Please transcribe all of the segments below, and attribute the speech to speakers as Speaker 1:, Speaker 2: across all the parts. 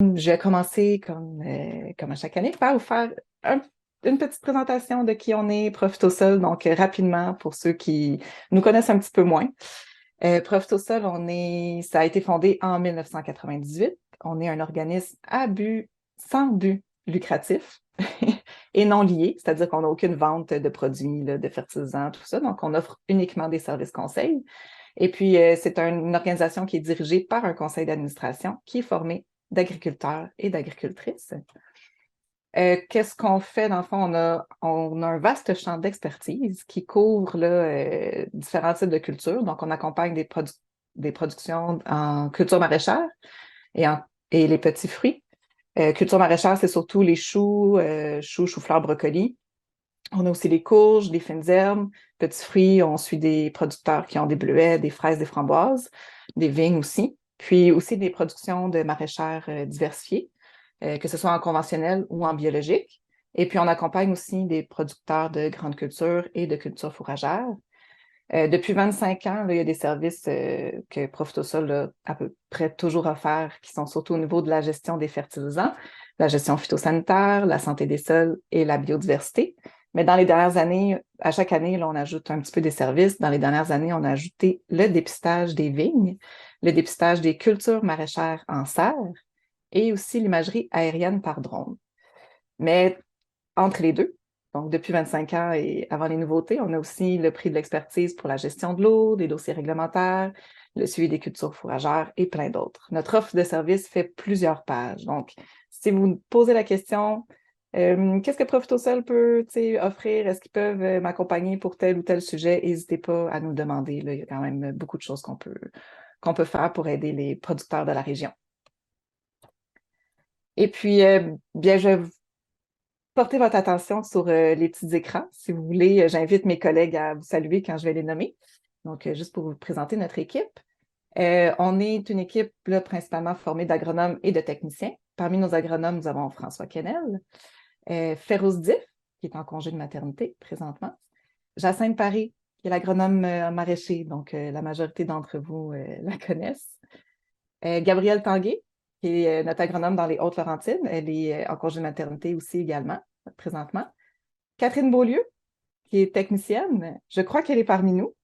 Speaker 1: Je vais commencer comme à chaque année par vous faire une petite présentation de qui on est, Profito Sol, donc rapidement pour ceux qui nous connaissent un petit peu moins. Profito Sol, ça a été fondé en 1998. On est un organisme sans but lucratif et non lié, c'est-à-dire qu'on n'a aucune vente de produits, là, de fertilisants, tout ça. Donc, on offre uniquement des services conseils. Et puis, c'est une organisation qui est dirigée par un conseil d'administration qui est formé d'agriculteurs et d'agricultrices. Qu'est-ce qu'on fait? Dans le fond, on a un vaste champ d'expertise qui couvre là, différents types de cultures. Donc, on accompagne des productions en culture maraîchère et les petits fruits. Culture maraîchère, c'est surtout les choux-fleurs, brocolis. On a aussi les courges, des fines herbes, petits fruits. On suit des producteurs qui ont des bleuets, des fraises, des framboises, des vignes aussi. Puis aussi des productions de maraîchères diversifiées, que ce soit en conventionnel ou en biologique. Et puis on accompagne aussi des producteurs de grandes cultures et de cultures fourragères. Depuis 25 ans, là, il y a des services que Profitosol a à peu près toujours offerts, qui sont surtout au niveau de la gestion des fertilisants, la gestion phytosanitaire, la santé des sols et la biodiversité. Mais dans les dernières années, à chaque année, là, on ajoute un petit peu des services. Dans les dernières années, on a ajouté le dépistage des vignes, le dépistage des cultures maraîchères en serre et aussi l'imagerie aérienne par drone. Mais entre les deux, donc depuis 25 ans et avant les nouveautés, on a aussi le prix de l'expertise pour la gestion de l'eau, des dossiers réglementaires, le suivi des cultures fourragères et plein d'autres. Notre offre de service fait plusieurs pages. Donc, si vous me posez la question, qu'est-ce que Profitosol peut offrir? Est-ce qu'ils peuvent m'accompagner pour tel ou tel sujet? N'hésitez pas à nous le demander. Là, il y a quand même beaucoup de choses qu'on peut faire pour aider les producteurs de la région. Et puis, bien, je vais porter votre attention sur les petits écrans. Si vous voulez, j'invite mes collègues à vous saluer quand je vais les nommer. Donc, juste pour vous présenter notre équipe. On est une équipe là, principalement formée d'agronomes et de techniciens. Parmi nos agronomes, nous avons François Kennel, Férouz Diff, qui est en congé de maternité présentement, Jacinthe Paré, qui est l'agronome maraîcher, donc la majorité d'entre vous la connaissent. Gabrielle Tanguay, qui est notre agronome dans les Hautes-Laurentides. Elle est en congé de maternité aussi également, présentement. Catherine Beaulieu, qui est technicienne. Je crois qu'elle est parmi nous,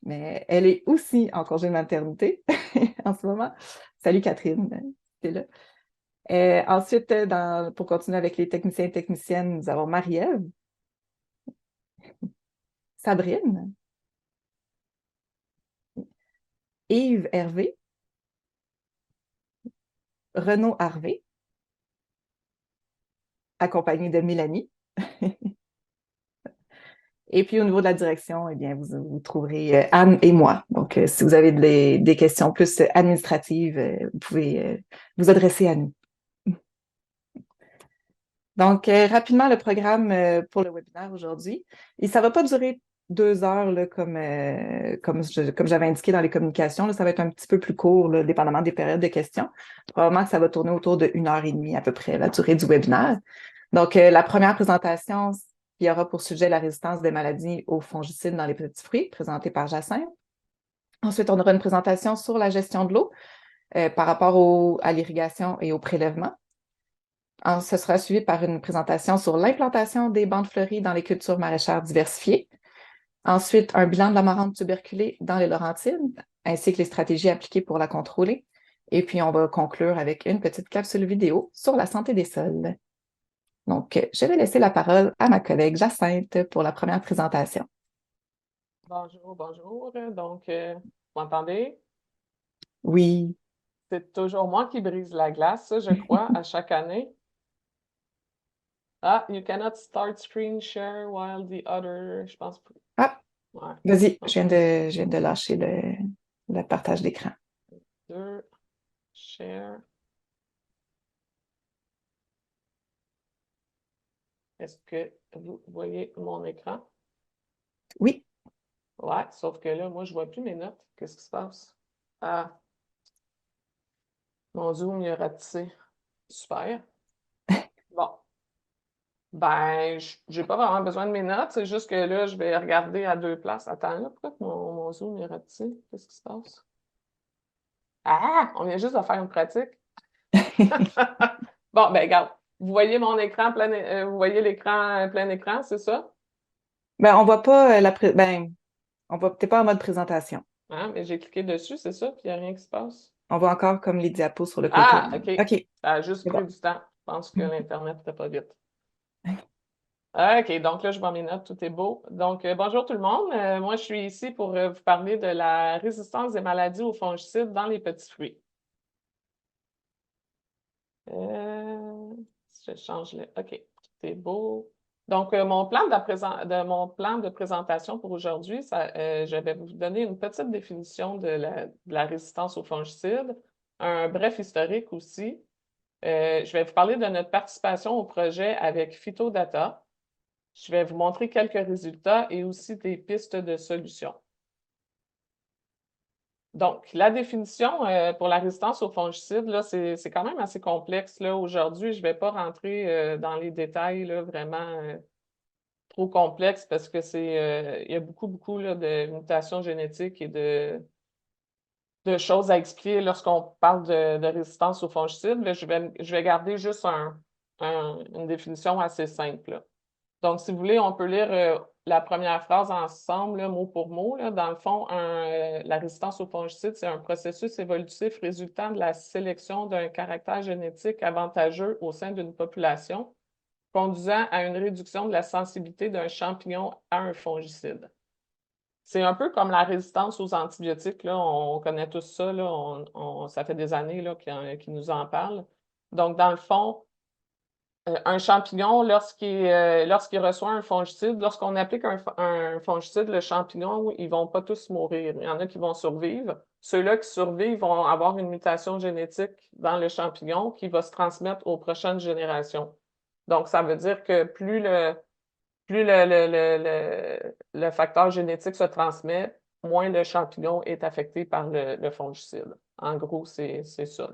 Speaker 1: mais elle est aussi en congé de maternité en ce moment. Salut Catherine, t'es là. Ensuite, pour continuer avec les techniciens et techniciennes, nous avons Marie-Ève, Sabrine, Yves Hervé, Renaud Harvé, accompagné de Mélanie. Et puis, au niveau de la direction, eh bien, vous trouverez Anne et moi. Donc, si vous avez des questions plus administratives, vous pouvez vous adresser à nous. Donc, rapidement, le programme pour le webinaire aujourd'hui. Et ça ne va pas durer 2 heures là, comme j'avais indiqué dans les communications. Là, ça va être un petit peu plus court, là, dépendamment des périodes de questions. Probablement que ça va tourner autour de 1 heure et demie à peu près, la durée du webinaire. Donc, la première présentation, il y aura pour sujet la résistance des maladies aux fongicides dans les petits fruits, présentée par Jacinthe. Ensuite, on aura une présentation sur la gestion de l'eau par rapport à l'irrigation et au prélèvement. Ce sera suivi par une présentation sur l'implantation des bandes fleuries dans les cultures maraîchères diversifiées. Ensuite, un bilan de l'amarante tuberculée dans les Laurentides, ainsi que les stratégies appliquées pour la contrôler. Et puis, on va conclure avec une petite capsule vidéo sur la santé des sols. Donc, je vais laisser la parole à ma collègue Jacinthe pour la première présentation.
Speaker 2: Bonjour, bonjour. Donc, vous m'entendez?
Speaker 1: Oui.
Speaker 2: C'est toujours moi qui brise la glace, ça, je crois, à chaque année. Ah, you cannot start screen share while the other, je pense pas.
Speaker 1: Ah,
Speaker 2: Ouais.
Speaker 1: vas-y,
Speaker 2: Un,
Speaker 1: je viens de lâcher le partage d'écran.
Speaker 2: deux, share. Est-ce que vous voyez mon écran?
Speaker 1: Oui.
Speaker 2: Ouais, sauf que là, moi, je vois plus mes notes. Qu'est-ce qui se passe? Ah, mon Zoom, il a ratissé. Super. Bon. Ben, j'ai pas vraiment besoin de mes notes, c'est juste que là, je vais regarder à deux places. Attends, là, pourquoi que mon Zoom est ratissé? Qu'est-ce qui se passe? Ah! On vient juste de faire une pratique. Bon, ben regarde, vous voyez mon écran vous voyez l'écran plein écran, c'est ça?
Speaker 1: Ben, on voit pas ben, on voit peut-être pas en mode présentation.
Speaker 2: Hein? Mais j'ai cliqué dessus, c'est ça, puis il n'y a rien qui se passe.
Speaker 1: On voit encore comme les diapos sur le côté.
Speaker 2: Ah, OK.
Speaker 1: OK,
Speaker 2: Ça a juste
Speaker 1: c'est bon.
Speaker 2: pris du temps. Je pense que l'Internet n'était pas vite. OK, donc là, je vois mes notes, tout est beau. Donc, bonjour tout le monde. Moi, je suis ici pour vous parler de la résistance des maladies aux fongicides dans les petits fruits. Je change le. OK, tout est beau. Donc, mon plan de présentation pour aujourd'hui, je vais vous donner une petite définition de la résistance aux fongicides, un bref historique aussi. Je vais vous parler de notre participation au projet avec Phytodata. Je vais vous montrer quelques résultats et aussi des pistes de solutions. Donc, la définition pour la résistance aux fongicides, là, c'est quand même assez complexe. Là. Aujourd'hui, je ne vais pas rentrer dans les détails là, vraiment trop complexes parce que il y a beaucoup, beaucoup là, de mutations génétiques et de choses à expliquer lorsqu'on parle de résistance aux fongicides. Là, je vais garder juste une définition assez simple. Là. Donc, si vous voulez, on peut lire la première phrase ensemble, là, mot pour mot. Là. Dans le fond, la résistance aux fongicides, c'est un processus évolutif résultant de la sélection d'un caractère génétique avantageux au sein d'une population, conduisant à une réduction de la sensibilité d'un champignon à un fongicide. C'est un peu comme la résistance aux antibiotiques. Là. On connaît tous ça. Là. Ça fait des années là, qu'ils nous en parlent. Donc, dans le fond, un champignon, lorsqu'il reçoit un fongicide, lorsqu'on applique un fongicide, le champignon, ils ne vont pas tous mourir. Il y en a qui vont survivre. Ceux-là qui survivent vont avoir une mutation génétique dans le champignon qui va se transmettre aux prochaines générations. Donc, ça veut dire que plus le facteur génétique se transmet, moins le champignon est affecté par le fongicide. En gros, c'est ça.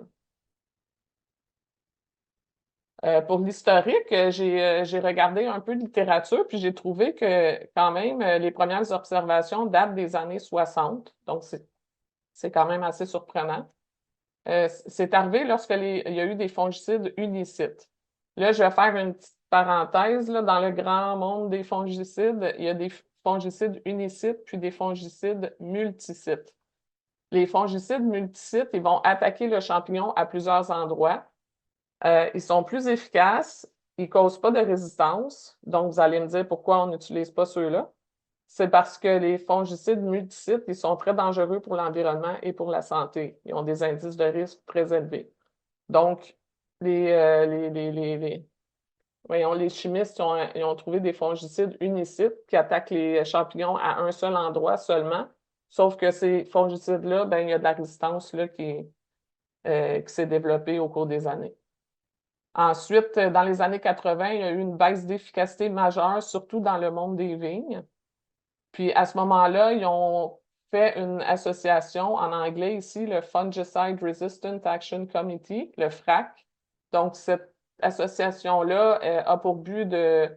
Speaker 2: Pour l'historique, j'ai regardé un peu de littérature, puis j'ai trouvé que quand même, les premières observations datent des années 60, donc c'est quand même assez surprenant. C'est arrivé il y a eu des fongicides unicides. Là, je vais faire une petite parenthèse, là, dans le grand monde des fongicides, il y a des fongicides unicides puis des fongicides multicides. Les fongicides multicides, ils vont attaquer le champignon à plusieurs endroits. Ils sont plus efficaces, ils ne causent pas de résistance. Donc, vous allez me dire pourquoi on n'utilise pas ceux-là. C'est parce que les fongicides multicides, ils sont très dangereux pour l'environnement et pour la santé. Ils ont des indices de risque très élevés. Donc, les chimistes ils ont trouvé des fongicides unicides qui attaquent les champignons à un seul endroit seulement. Sauf que ces fongicides-là, ben, il y a de la résistance là, qui s'est développée au cours des années. Ensuite, dans les années 80, il y a eu une baisse d'efficacité majeure, surtout dans le monde des vignes. Puis à ce moment-là, ils ont fait une association en anglais ici, le Fungicide Resistant Action Committee, le FRAC. Donc, cette association-là a pour but de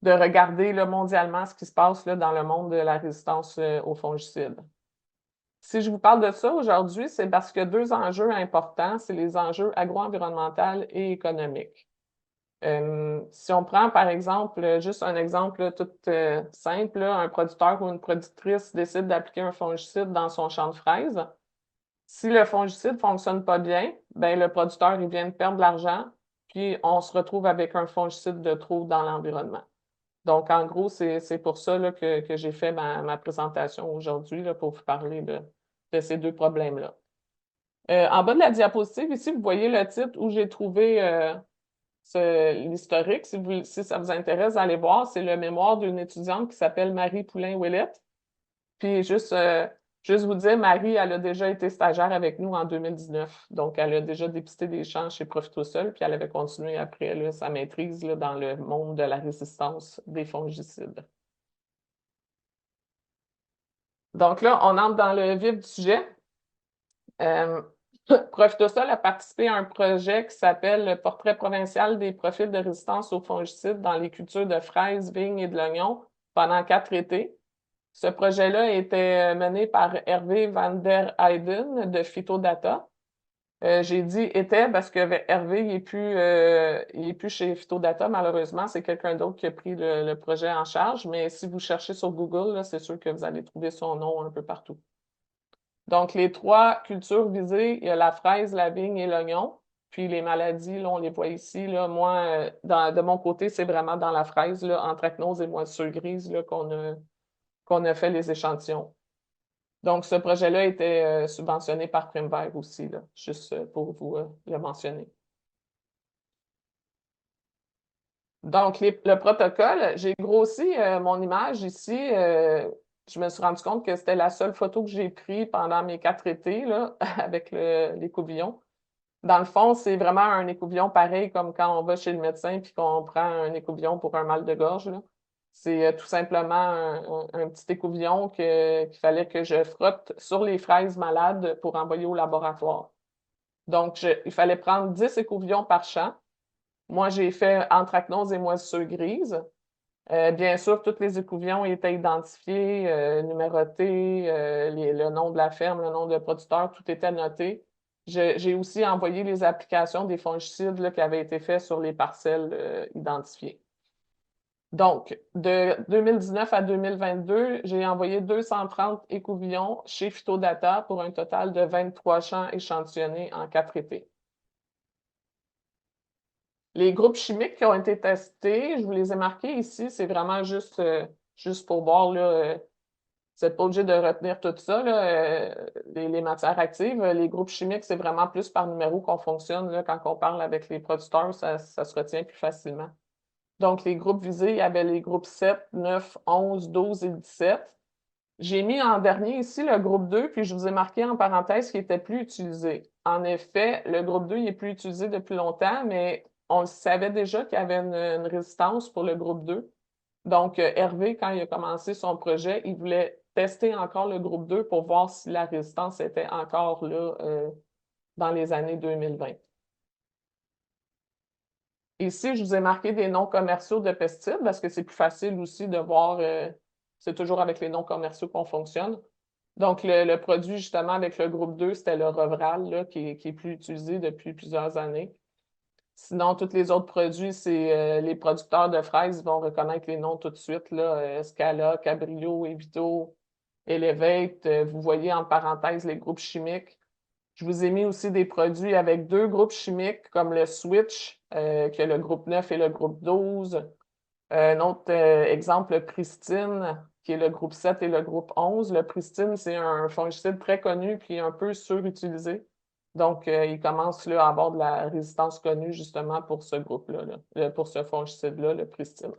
Speaker 2: regarder là, mondialement ce qui se passe là, dans le monde de la résistance aux fongicides. Si je vous parle de ça aujourd'hui, c'est parce que deux enjeux importants, c'est les enjeux agro-environnementaux et économiques. Si on prend, par exemple, juste un exemple là, tout simple, là, un producteur ou une productrice décide d'appliquer un fongicide dans son champ de fraises. Si le fongicide ne fonctionne pas bien, ben, le producteur il vient de perdre de l'argent, puis on se retrouve avec un fongicide de trop dans l'environnement. Donc, en gros, c'est pour ça là, que j'ai fait ma présentation aujourd'hui là, pour vous parler de ces deux problèmes-là. En bas de la diapositive, ici, vous voyez le titre où j'ai trouvé l'historique. Si ça vous intéresse d'aller voir, c'est le mémoire d'une étudiante qui s'appelle Marie Poulain-Ouellette. Puis juste vous dire, Marie, elle a déjà été stagiaire avec nous en 2019. Donc, elle a déjà dépisté des champs chez Profitosol, puis elle avait continué après là, sa maîtrise là, dans le monde de la résistance des fongicides. Donc là, on entre dans le vif du sujet. Profitosol a participé à un projet qui s'appelle le Portrait provincial des profils de résistance aux fongicides dans les cultures de fraises, vignes et de l'oignon pendant 4 étés. Ce projet-là était mené par Hervé van der Heyden de Phytodata. J'ai dit était parce que Hervé, il est plus chez Phytodata, malheureusement. C'est quelqu'un d'autre qui a pris le projet en charge. Mais si vous cherchez sur Google, là, c'est sûr que vous allez trouver son nom un peu partout. Donc, les 3 cultures visées, il y a la fraise, la vigne et l'oignon. Puis les maladies, là, on les voit ici. Là. Moi, de mon côté, c'est vraiment dans la fraise, là, anthracnose et moisissure grise, là, qu'on a fait les échantillons. Donc, ce projet-là était subventionné par Primevert aussi, là, juste pour vous le mentionner. Donc, le protocole, j'ai grossi mon image ici. Je me suis rendu compte que c'était la seule photo que j'ai prise pendant mes 4 étés là, avec l'écouvillon. Dans le fond, c'est vraiment un écouvillon pareil comme quand on va chez le médecin puis qu'on prend un écouvillon pour un mal de gorge, là. C'est tout simplement un petit écouvillon qu'il fallait que je frotte sur les fraises malades pour envoyer au laboratoire. Donc, il fallait prendre 10 écouvillons par champ. Moi, j'ai fait anthracnose et moisissure grise. Bien sûr, tous les écouvillons étaient identifiés, numérotés, le nom de la ferme, le nom de producteur, tout était noté. J'ai aussi envoyé les applications des fongicides là, qui avaient été faits sur les parcelles identifiées. Donc, de 2019 à 2022, j'ai envoyé 230 écouvillons chez Phytodata pour un total de 23 champs échantillonnés en 4 étés. Les groupes chimiques qui ont été testés, je vous les ai marqués ici, c'est vraiment juste pour voir, là, vous n'êtes pas obligé de retenir tout ça, là, les matières actives. Les groupes chimiques, c'est vraiment plus par numéro qu'on fonctionne. Là, quand on parle avec les producteurs, ça se retient plus facilement. Donc, les groupes visés, il y avait les groupes 7, 9, 11, 12 et 17. J'ai mis en dernier ici le groupe 2, puis je vous ai marqué en parenthèse qu'il n'était plus utilisé. En effet, le groupe 2, il n'est plus utilisé depuis longtemps, mais on savait déjà qu'il y avait une résistance pour le groupe 2. Donc, Hervé, quand il a commencé son projet, il voulait tester encore le groupe 2 pour voir si la résistance était encore là dans les années 2020. Ici, je vous ai marqué des noms commerciaux de pesticides parce que c'est plus facile aussi de voir, c'est toujours avec les noms commerciaux qu'on fonctionne. Donc, le produit, justement, avec le groupe 2, c'était le Revral, là, qui est plus utilisé depuis plusieurs années. Sinon, tous les autres produits, c'est les producteurs de fraises vont reconnaître les noms tout de suite, là, Scala, Cabrillo, Evito, Elevate. Vous voyez en parenthèse les groupes chimiques. Je vous ai mis aussi des produits avec 2 groupes chimiques, comme le Switch, qui a le groupe 9 et le groupe 12. Un autre exemple, le Pristine, qui est le groupe 7 et le groupe 11. Le Pristine, c'est un fongicide très connu puis un peu surutilisé. Donc, il commence là, à avoir de la résistance connue justement pour ce groupe-là, là, pour ce fongicide-là, le Pristine.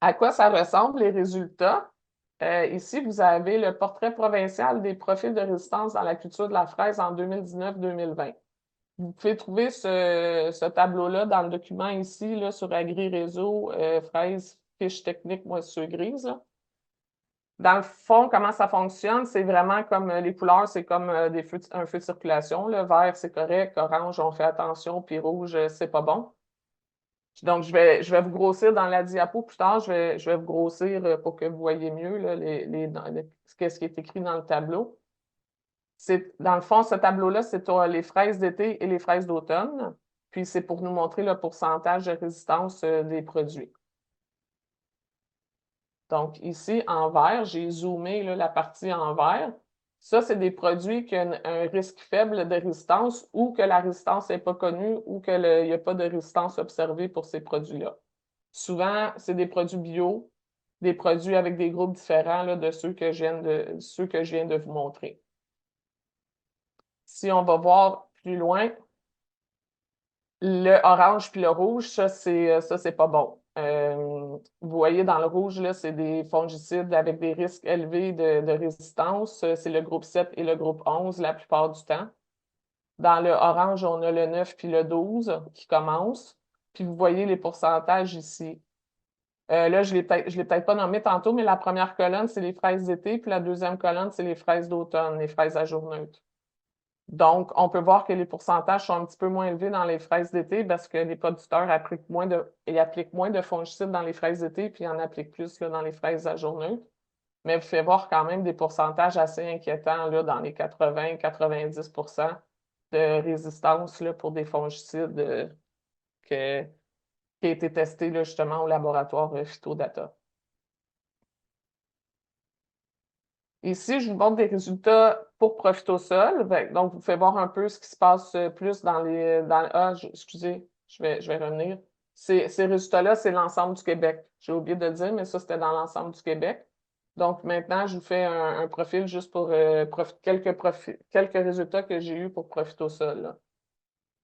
Speaker 2: À quoi ça ressemble les résultats? Ici, vous avez le portrait provincial des profils de résistance dans la culture de la fraise en 2019-2020. Vous pouvez trouver ce tableau-là dans le document ici, là, sur AgriRéseau, fraise, fiche technique, moisissure grise. Là. Dans le fond, comment ça fonctionne? C'est vraiment comme les couleurs, c'est comme un feu de circulation. Là. Vert, c'est correct. Orange, on fait attention. Puis rouge, c'est pas bon. Donc, je vais vous grossir dans la diapo plus tard. Je vais vous grossir pour que vous voyez mieux là, ce qui est écrit dans le tableau. Dans le fond, ce tableau-là, c'est les fraises d'été et les fraises d'automne. Puis, c'est pour nous montrer le pourcentage de résistance des produits. Donc, ici, en vert, j'ai zoomé là, la partie en vert. Ça, c'est des produits qui ont un risque faible de résistance ou que la résistance n'est pas connue ou qu'il n'y a pas de résistance observée pour ces produits-là. Souvent, c'est des produits bio, des produits avec des groupes différents là, de ceux que je viens de vous montrer. Si on va voir plus loin, le orange puis le rouge, ça, c'est pas bon. Vous voyez dans le rouge, là, c'est des fongicides avec des risques élevés de résistance. C'est le groupe 7 et le groupe 11 la plupart du temps. Dans le orange, on a le 9 puis le 12 qui commencent. Puis vous voyez les pourcentages ici. Là, je l'ai peut-être pas nommé tantôt, mais la première colonne, c'est les fraises d'été, puis la deuxième colonne, c'est les fraises d'automne, les fraises à jour neutre. Donc, on peut voir que les pourcentages sont un petit peu moins élevés dans les fraises d'été parce que les producteurs appliquent moins de fongicides dans les fraises d'été, puis ils en appliquent plus là, dans les fraises à jour neutre. mais vous faites voir quand même des pourcentages assez inquiétants là, dans les 80-90% de résistance là, pour des fongicides qui a été testé là, justement au laboratoire Phytodata. Ici, je vous montre des résultats pour Profitosol. Donc, vous faites voir un peu ce qui se passe plus dans les... excusez, je vais revenir. Ces résultats-là, c'est l'ensemble du Québec. J'ai oublié de le dire, mais ça, c'était dans l'ensemble du Québec. Donc, maintenant, je vous fais un profil juste pour quelques résultats que j'ai eus pour Profitosol. Là.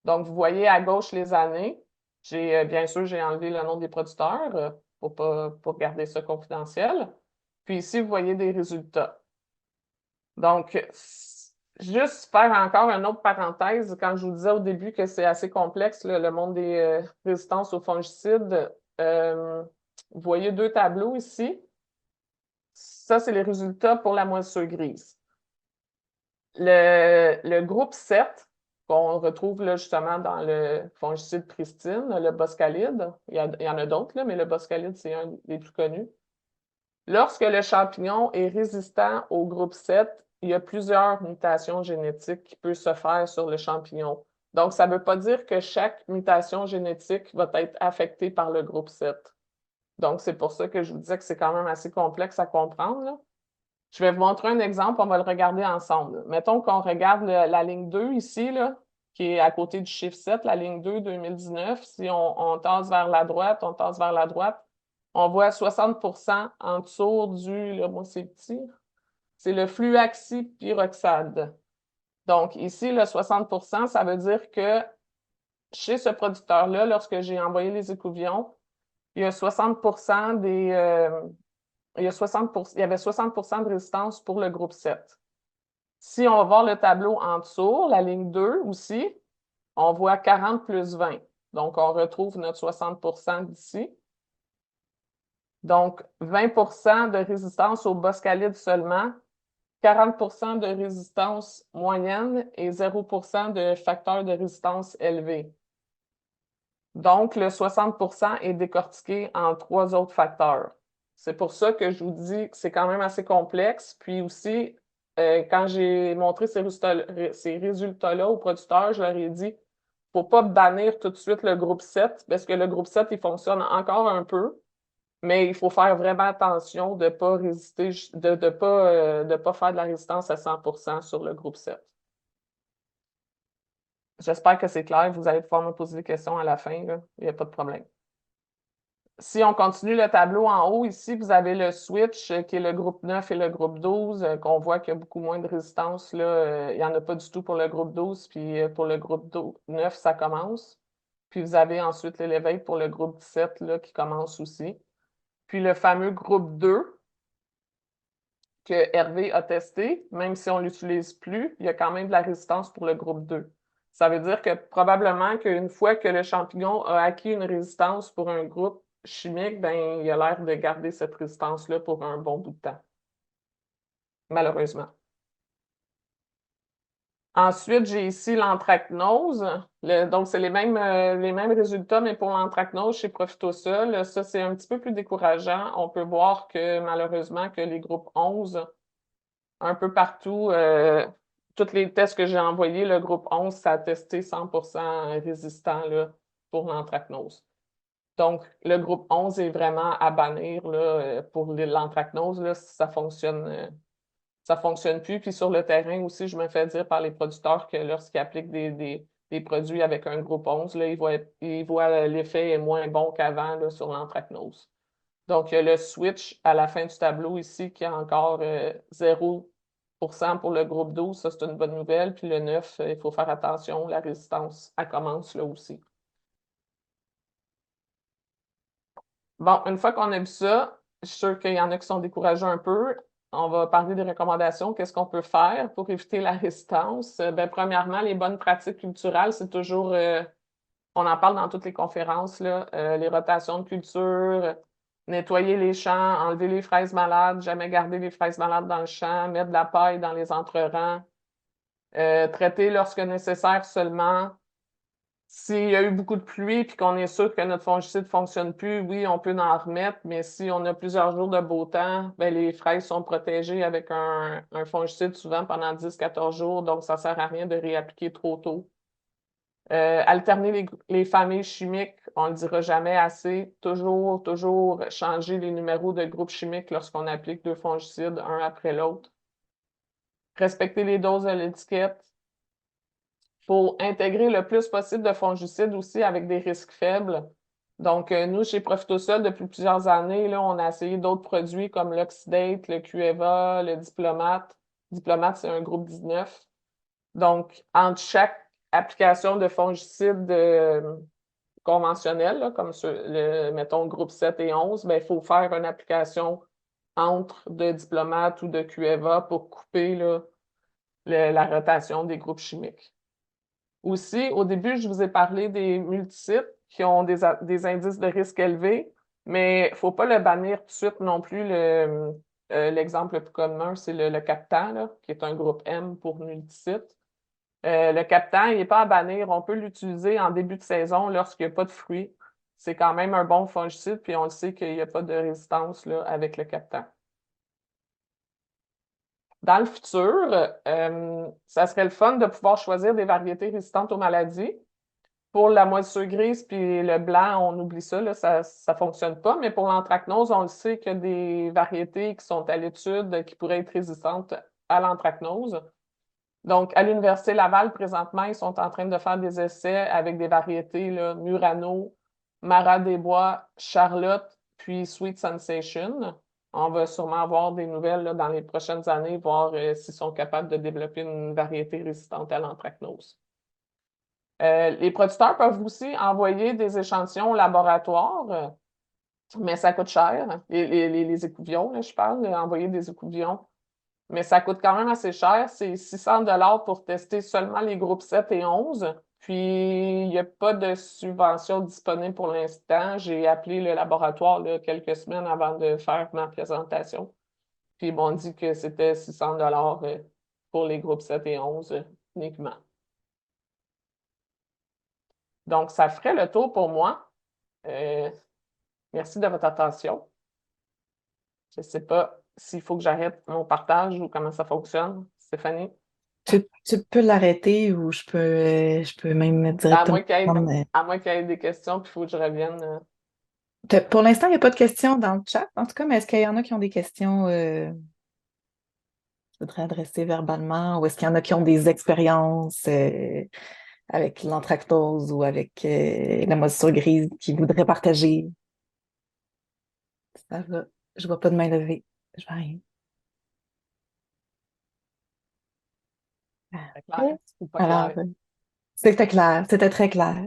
Speaker 2: Donc, vous voyez à gauche les années. Bien sûr, j'ai enlevé le nom des producteurs pour garder ça confidentiel. Puis ici, vous voyez des résultats. Donc, juste faire encore une autre parenthèse, quand je vous disais au début que c'est assez complexe, là, le monde des résistances aux fongicides, vous voyez deux tableaux ici. Ça, c'est les résultats pour la moisissure grise. Le groupe 7, qu'on retrouve là, justement dans le fongicide Pristine, le Boscalide, il y en a d'autres, mais le Boscalide, c'est un des plus connus. Lorsque le champignon est résistant au groupe 7, il y a plusieurs mutations génétiques qui peuvent se faire sur le champignon. Donc, ça ne veut pas dire que chaque mutation génétique va être affectée par le groupe 7. Donc, c'est pour ça que je vous disais que c'est quand même assez complexe à comprendre. Là. Je vais vous montrer un exemple, on va le regarder ensemble. Mettons qu'on regarde la ligne 2 ici, là, qui est à côté du chiffre 7, la ligne 2 2019. Si on tasse vers la droite, on voit 60% en dessous du, là, moi c'est petit, c'est le fluaxipyroxade. Donc ici, le 60%, ça veut dire que chez ce producteur-là, lorsque j'ai envoyé les écouvillons, il y a 60% il y avait 60% de résistance pour le groupe 7. Si on va voir le tableau en dessous, la ligne 2 aussi, on voit 40 plus 20. Donc, on retrouve notre 60% d'ici. Donc, 20% de résistance au boscalide seulement, 40% de résistance moyenne et 0% de facteur de résistance élevé. Donc, le 60% est décortiqué en 3 autres facteurs. C'est pour ça que je vous dis que c'est quand même assez complexe. Puis aussi, quand j'ai montré ces résultats-là aux producteurs, je leur ai dit, il ne faut pas bannir tout de suite le groupe 7, parce que le groupe 7, il fonctionne encore un peu, mais il faut faire vraiment attention de ne pas résister, de pas faire de la résistance à 100% sur le groupe 7. J'espère que c'est clair. Vous allez pouvoir me poser des questions à la fin. Là. Il n'y a pas de problème. Si on continue le tableau en haut, ici, vous avez le switch qui est le groupe 9 et le groupe 12, qu'on voit qu'il y a beaucoup moins de résistance. Là. Il n'y en a pas du tout pour le groupe 12, puis pour le groupe 9, ça commence. Puis vous avez ensuite l'élevate pour le groupe 17 là, qui commence aussi. Puis le fameux groupe 2 que Hervé a testé, même si on ne l'utilise plus, il y a quand même de la résistance pour le groupe 2. Ça veut dire que probablement qu'une fois que le champignon a acquis une résistance pour un groupe chimique, ben, il a l'air de garder cette résistance-là pour un bon bout de temps. Malheureusement. Ensuite, j'ai ici l'anthracnose. Donc, c'est les mêmes résultats, mais pour l'anthracnose chez Profitosol. Ça, c'est un petit peu plus décourageant. On peut voir que malheureusement, que les groupes 11, un peu partout, tous les tests que j'ai envoyés, le groupe 11, ça a testé 100% résistant là, pour l'anthracnose. Donc, le groupe 11 est vraiment à bannir là, pour l'anthracnose. Ça fonctionne plus. Puis sur le terrain aussi, je me fais dire par les producteurs que lorsqu'ils appliquent des produits avec un groupe 11, là, ils voient l'effet est moins bon qu'avant sur l'anthracnose. Donc, il y a le switch à la fin du tableau ici qui a encore 0% pour le groupe 12. Ça, c'est une bonne nouvelle. Puis le 9, il faut faire attention. La résistance, elle commence là aussi. Bon, une fois qu'on a vu ça, je suis sûre qu'il y en a qui sont découragés un peu. On va parler des recommandations. Qu'est-ce qu'on peut faire pour éviter la résistance? Premièrement, les bonnes pratiques culturales, c'est toujours, on en parle dans toutes les conférences, là, les rotations de culture, nettoyer les champs, enlever les fraises malades, jamais garder les fraises malades dans le champ, mettre de la paille dans les entrerangs, traiter lorsque nécessaire seulement, s'il y a eu beaucoup de pluie puis qu'on est sûr que notre fongicide ne fonctionne plus, oui, on peut en remettre, mais si on a plusieurs jours de beau temps, ben, les fraises sont protégées avec un fongicide souvent pendant 10-14 jours, donc ça ne sert à rien de réappliquer trop tôt. Alterner les familles chimiques, on ne le dira jamais assez. Toujours, toujours changer les numéros de groupes chimiques lorsqu'on applique 2 fongicides, un après l'autre. Respecter les doses de l'étiquette. Il faut intégrer le plus possible de fongicides aussi avec des risques faibles. Donc, nous, chez Profitosol, depuis plusieurs années, là, on a essayé d'autres produits comme l'Oxidate, le Cueva, le Diplomate. Diplomate, c'est un groupe 19. Donc, entre chaque application de fongicide conventionnel, là, comme mettons, groupe 7 et 11, ben, il faut faire une application entre de Diplomate ou de Cueva pour couper là, la rotation des groupes chimiques. Aussi, au début, je vous ai parlé des multisites qui ont des indices de risque élevés, mais il ne faut pas le bannir tout de suite non plus. L'exemple le plus commun, c'est le captan, là, qui est un groupe M pour multisite. Le captan, il n'est pas à bannir. On peut l'utiliser en début de saison lorsqu'il n'y a pas de fruits. C'est quand même un bon fongicide, puis on le sait qu'il n'y a pas de résistance là, avec le captan. Dans le futur, ça serait le fun de pouvoir choisir des variétés résistantes aux maladies. Pour la moisissure grise puis le blanc, on oublie ça, là, ça ne fonctionne pas. Mais pour l'anthracnose, on le sait qu'il y a des variétés qui sont à l'étude qui pourraient être résistantes à l'anthracnose. Donc, à l'Université Laval, présentement, ils sont en train de faire des essais avec des variétés là, Murano, Marat des Bois, Charlotte, puis Sweet Sensation. On va sûrement avoir des nouvelles là, dans les prochaines années, voir s'ils sont capables de développer une variété résistante à l'anthracnose. Les producteurs peuvent aussi envoyer des échantillons au laboratoire, mais ça coûte cher. Les écouvillons, là, je parle, envoyer des écouvillons. Mais ça coûte quand même assez cher. C'est 600 pour tester seulement les groupes 7 et 11. Puis, il n'y a pas de subvention disponible pour l'instant. J'ai appelé le laboratoire là, quelques semaines avant de faire ma présentation. Puis, ils m'ont dit que c'était 600 pour les groupes 7 et 11 uniquement. Donc, ça ferait le tour pour moi. Merci de votre attention. Je ne sais pas s'il faut que j'arrête mon partage ou comment ça fonctionne. Stéphanie?
Speaker 1: Tu peux l'arrêter ou je peux même
Speaker 2: À
Speaker 1: directement
Speaker 2: moins qu'il y ait,
Speaker 1: prendre,
Speaker 2: à moins qu'il y ait des questions, puis il faut que je revienne.
Speaker 1: Pour l'instant, il n'y a pas de questions dans le chat, en tout cas, mais est-ce qu'il y en a qui ont des questions qu'il faudrait adresser verbalement ou est-ce qu'il y en a qui ont des expériences avec l'anthracnose ou avec la moisissure grise qui voudraient partager? Ça va. Je vois pas de main levée. Je vois rien.
Speaker 2: C'est
Speaker 1: Ok.
Speaker 2: clair ou pas
Speaker 1: Alors,
Speaker 2: clair?
Speaker 1: c'était clair, c'était très clair.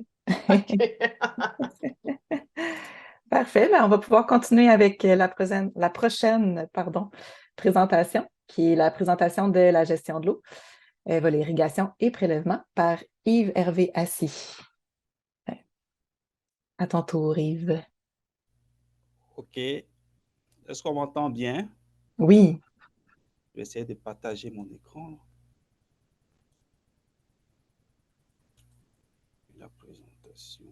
Speaker 2: OK.
Speaker 1: Parfait, ben, on va pouvoir continuer avec la prochaine présentation, qui est la présentation de la gestion de l'eau, volet irrigation et prélèvement par Yves-Hervé Assy. À ton tour, Yves.
Speaker 3: OK. Est-ce qu'on m'entend bien?
Speaker 1: Oui,
Speaker 3: Je vais essayer de partager mon écran. La présentation.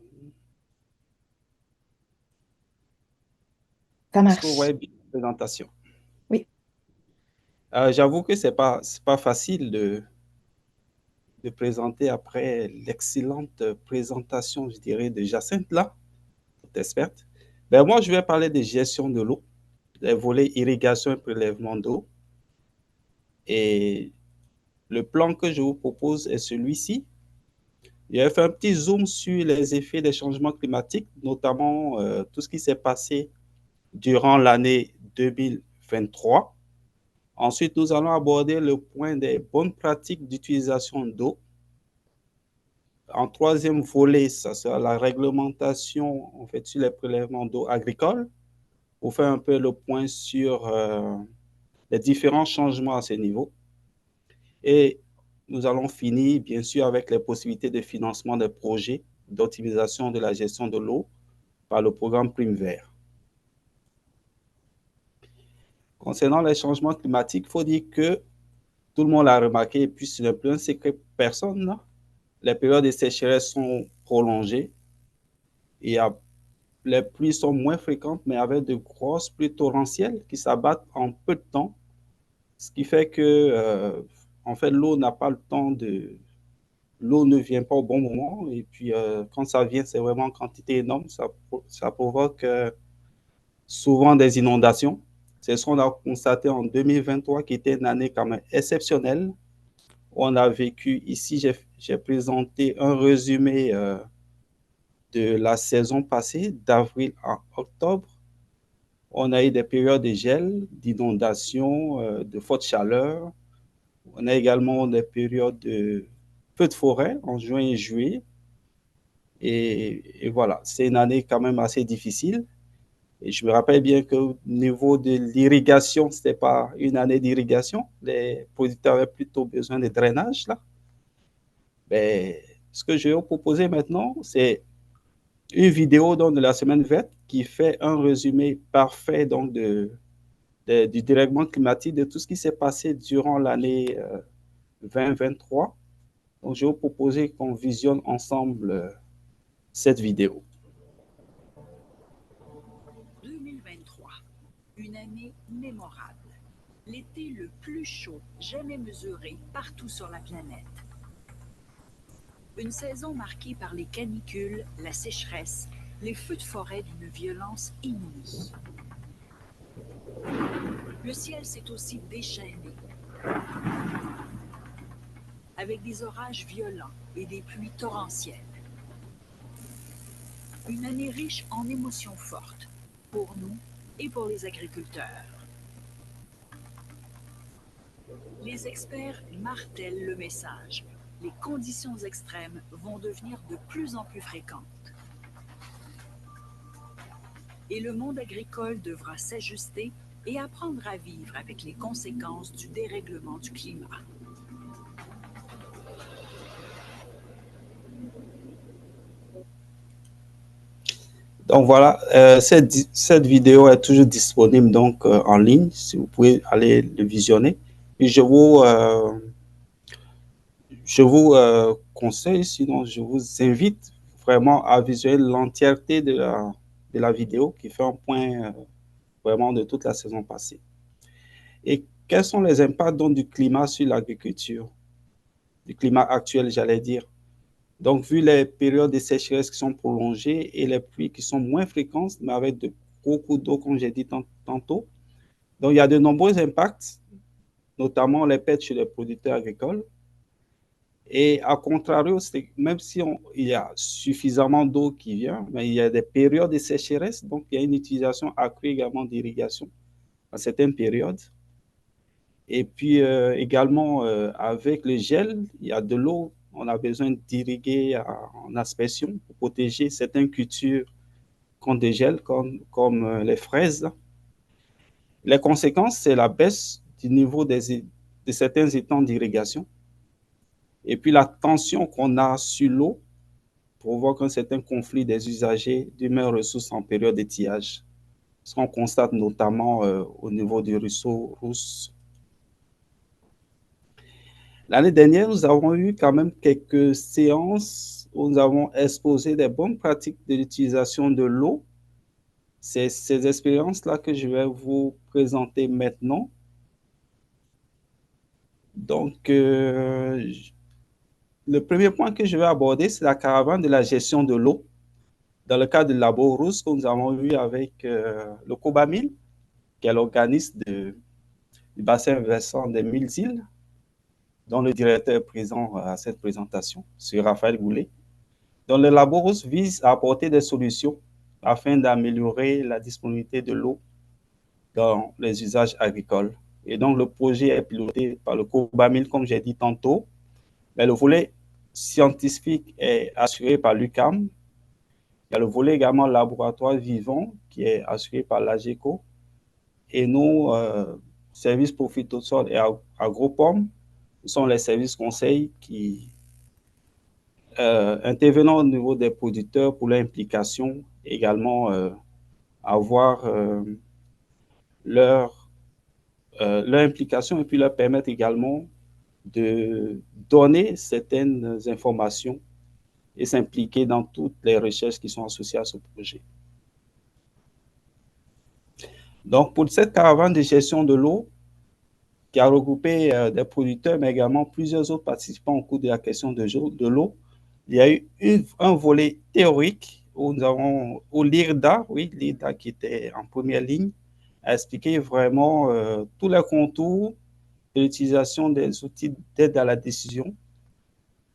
Speaker 1: ça
Speaker 3: Est-ce que vous
Speaker 1: marche.
Speaker 3: voyez bien la présentation?
Speaker 1: Oui,
Speaker 3: J'avoue que c'est pas facile de présenter après l'excellente présentation, je dirais, de Jacinthe, là, notre experte. Ben, moi, je vais parler de gestion de l'eau, des volets irrigation et prélèvement d'eau. Et le plan que je vous propose est celui-ci. J'ai fait un petit zoom sur les effets des changements climatiques, notamment tout ce qui s'est passé durant l'année 2023. Ensuite, nous allons aborder le point des bonnes pratiques d'utilisation d'eau. En troisième volet, ça sera la réglementation en fait, sur les prélèvements d'eau agricole pour faire un peu le point sur les différents changements à ce niveau. Et nous allons finir, bien sûr, avec les possibilités de financement des projets d'optimisation de la gestion de l'eau par le programme Prime Vert. Concernant les changements climatiques, il faut dire que tout le monde l'a remarqué, et puis ce n'est plus un secret pour personne, les périodes de sécheresse sont prolongées et les pluies sont moins fréquentes, mais avec de grosses pluies torrentielles qui s'abattent en peu de temps, ce qui fait que, en fait, l'eau n'a pas le temps de... L'eau ne vient pas au bon moment, et puis quand ça vient, c'est vraiment en quantité énorme, ça provoque souvent des inondations. C'est ce qu'on a constaté en 2023, qui était une année quand même exceptionnelle. On a vécu ici, j'ai présenté un résumé de la saison passée, d'avril à octobre. On a eu des périodes de gel, d'inondation, de forte chaleur. On a également des périodes de feux de forêt en juin et juillet. Et voilà, c'est une année quand même assez difficile. Et je me rappelle bien qu'au niveau de l'irrigation, ce n'était pas une année d'irrigation. Les producteurs avaient plutôt besoin de drainage, là. Mais ce que je vais vous proposer maintenant, c'est une vidéo donc, de la semaine verte qui fait un résumé parfait donc, du dérèglement climatique, de tout ce qui s'est passé durant l'année 2023. Donc, je vais vous proposer qu'on visionne ensemble cette vidéo.
Speaker 4: 2023, une année mémorable. L'été le plus chaud jamais mesuré partout sur la planète. Une saison marquée par les canicules, la sécheresse, les feux de forêt d'une violence inouïe. Le ciel s'est aussi déchaîné, avec des orages violents et des pluies torrentielles. Une année riche en émotions fortes, pour nous et pour les agriculteurs. Les experts martèlent le message. Les conditions extrêmes vont devenir de plus en plus fréquentes. Et le monde agricole devra s'ajuster et apprendre à vivre avec les conséquences du dérèglement du climat.
Speaker 3: Donc voilà, cette vidéo est toujours disponible donc, en ligne, si vous pouvez aller le visionner. Et je vous conseille, sinon je vous invite vraiment à visionner l'entièreté de la vidéo qui fait un point vraiment de toute la saison passée. Et quels sont les impacts donc, du climat sur l'agriculture, du climat actuel, j'allais dire. Donc, vu les périodes de sécheresse qui sont prolongées et les pluies qui sont moins fréquentes, mais avec de beaucoup d'eau, comme j'ai dit tantôt, donc il y a de nombreux impacts, notamment les pertes chez les producteurs agricoles. Et à contrario, même si il y a suffisamment d'eau qui vient, mais il y a des périodes de sécheresse, donc il y a une utilisation accrue également d'irrigation à certaines périodes. Et puis également, avec le gel, il y a de l'eau. On a besoin d'irriguer en aspersion pour protéger certaines cultures contre des gels, comme les fraises. Les conséquences, c'est la baisse du niveau de certains étangs d'irrigation. Et puis la tension qu'on a sur l'eau provoque un certain conflit des usagers du même ressource en période d'étiage. Ce qu'on constate notamment au niveau du ruisseau Rousse. L'année dernière, nous avons eu quand même quelques séances où nous avons exposé des bonnes pratiques de l'utilisation de l'eau. C'est ces expériences-là que je vais vous présenter maintenant. Donc, le premier point que je vais aborder, c'est la caravane de la gestion de l'eau. Dans le cadre de Labo Rousse que nous avons eu avec le Cobamil, qui est l'organisme du bassin versant des 1000 îles, dont le directeur est présent à cette présentation, c'est Raphaël Goulet. Donc, le Laboros vise à apporter des solutions afin d'améliorer la disponibilité de l'eau dans les usages agricoles. Et donc, le projet est piloté par le Cobamil, comme j'ai dit tantôt, mais le volet scientifique est assuré par l'UQAM. Il y a le volet également laboratoire vivant qui est assuré par l'AGECO. Et nos services pour phytosol et agropom sont les services conseils qui intervenant au niveau des producteurs pour l'implication, également avoir leur implication et puis leur permettre également de donner certaines informations et s'impliquer dans toutes les recherches qui sont associées à ce projet. Donc, pour cette caravane de gestion de l'eau, qui a regroupé des producteurs, mais également plusieurs autres participants au cours de la question de l'eau, il y a eu un volet théorique où nous avons, où l'IRDA, oui, l'IRDA qui était en première ligne, a expliqué vraiment tous les contours de l'utilisation des outils d'aide à la décision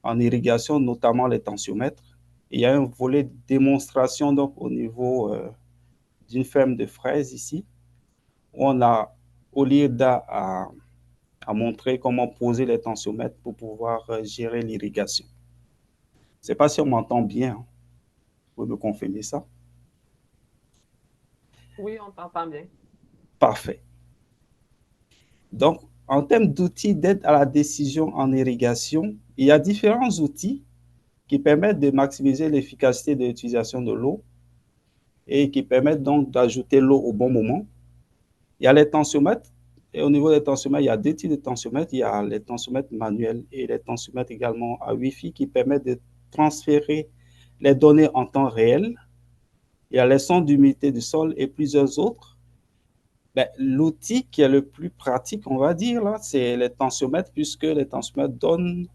Speaker 3: en irrigation, notamment les tensiomètres. Il y a un volet de démonstration donc, au niveau d'une ferme de fraises ici, où on a, au l'IRDA, à montrer comment poser les tensiomètres pour pouvoir gérer l'irrigation. Je ne sais pas si on m'entend bien. Hein. Vous pouvez me confirmer ça?
Speaker 2: Oui, on t'entend bien.
Speaker 3: Parfait. Donc, en termes d'outils d'aide à la décision en irrigation, il y a différents outils qui permettent de maximiser l'efficacité de l'utilisation de l'eau et qui permettent donc d'ajouter l'eau au bon moment. Il y a les tensiomètres. Et au niveau des tensiomètres, il y a deux types de tensiomètres. Il y a les tensiomètres manuels et les tensiomètres également à Wi-Fi qui permettent de transférer les données en temps réel. Il y a les sondes d'humidité du sol et plusieurs autres. Ben, l'outil qui est le plus pratique, on va dire, là, c'est les tensiomètres, puisque les tensiomètres donnent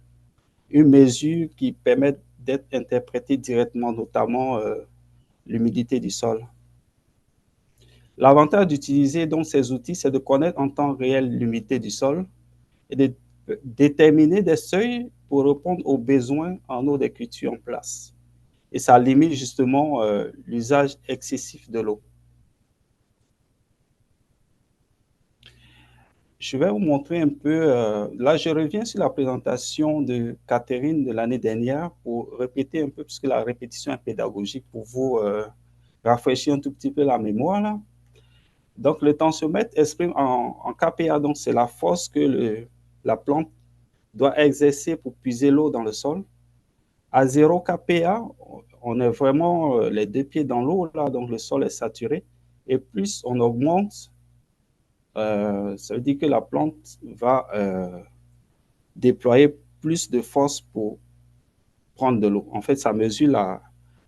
Speaker 3: une mesure qui permet d'être interprétée directement, notamment l'humidité du sol. L'avantage d'utiliser donc ces outils, c'est de connaître en temps réel l'humidité du sol et de déterminer des seuils pour répondre aux besoins en eau des cultures en place. Et ça limite justement l'usage excessif de l'eau. Je vais vous montrer un peu, là je reviens sur la présentation de Catherine de l'année dernière pour répéter un peu, puisque la répétition est pédagogique pour vous rafraîchir un tout petit peu la mémoire. Là. Donc le tensiomètre exprime en kPa, donc c'est la force que la plante doit exercer pour puiser l'eau dans le sol. À 0 kPa, on est vraiment les deux pieds dans l'eau, là, donc le sol est saturé. Et plus on augmente, ça veut dire que la plante va déployer plus de force pour prendre de l'eau. En fait, ça mesure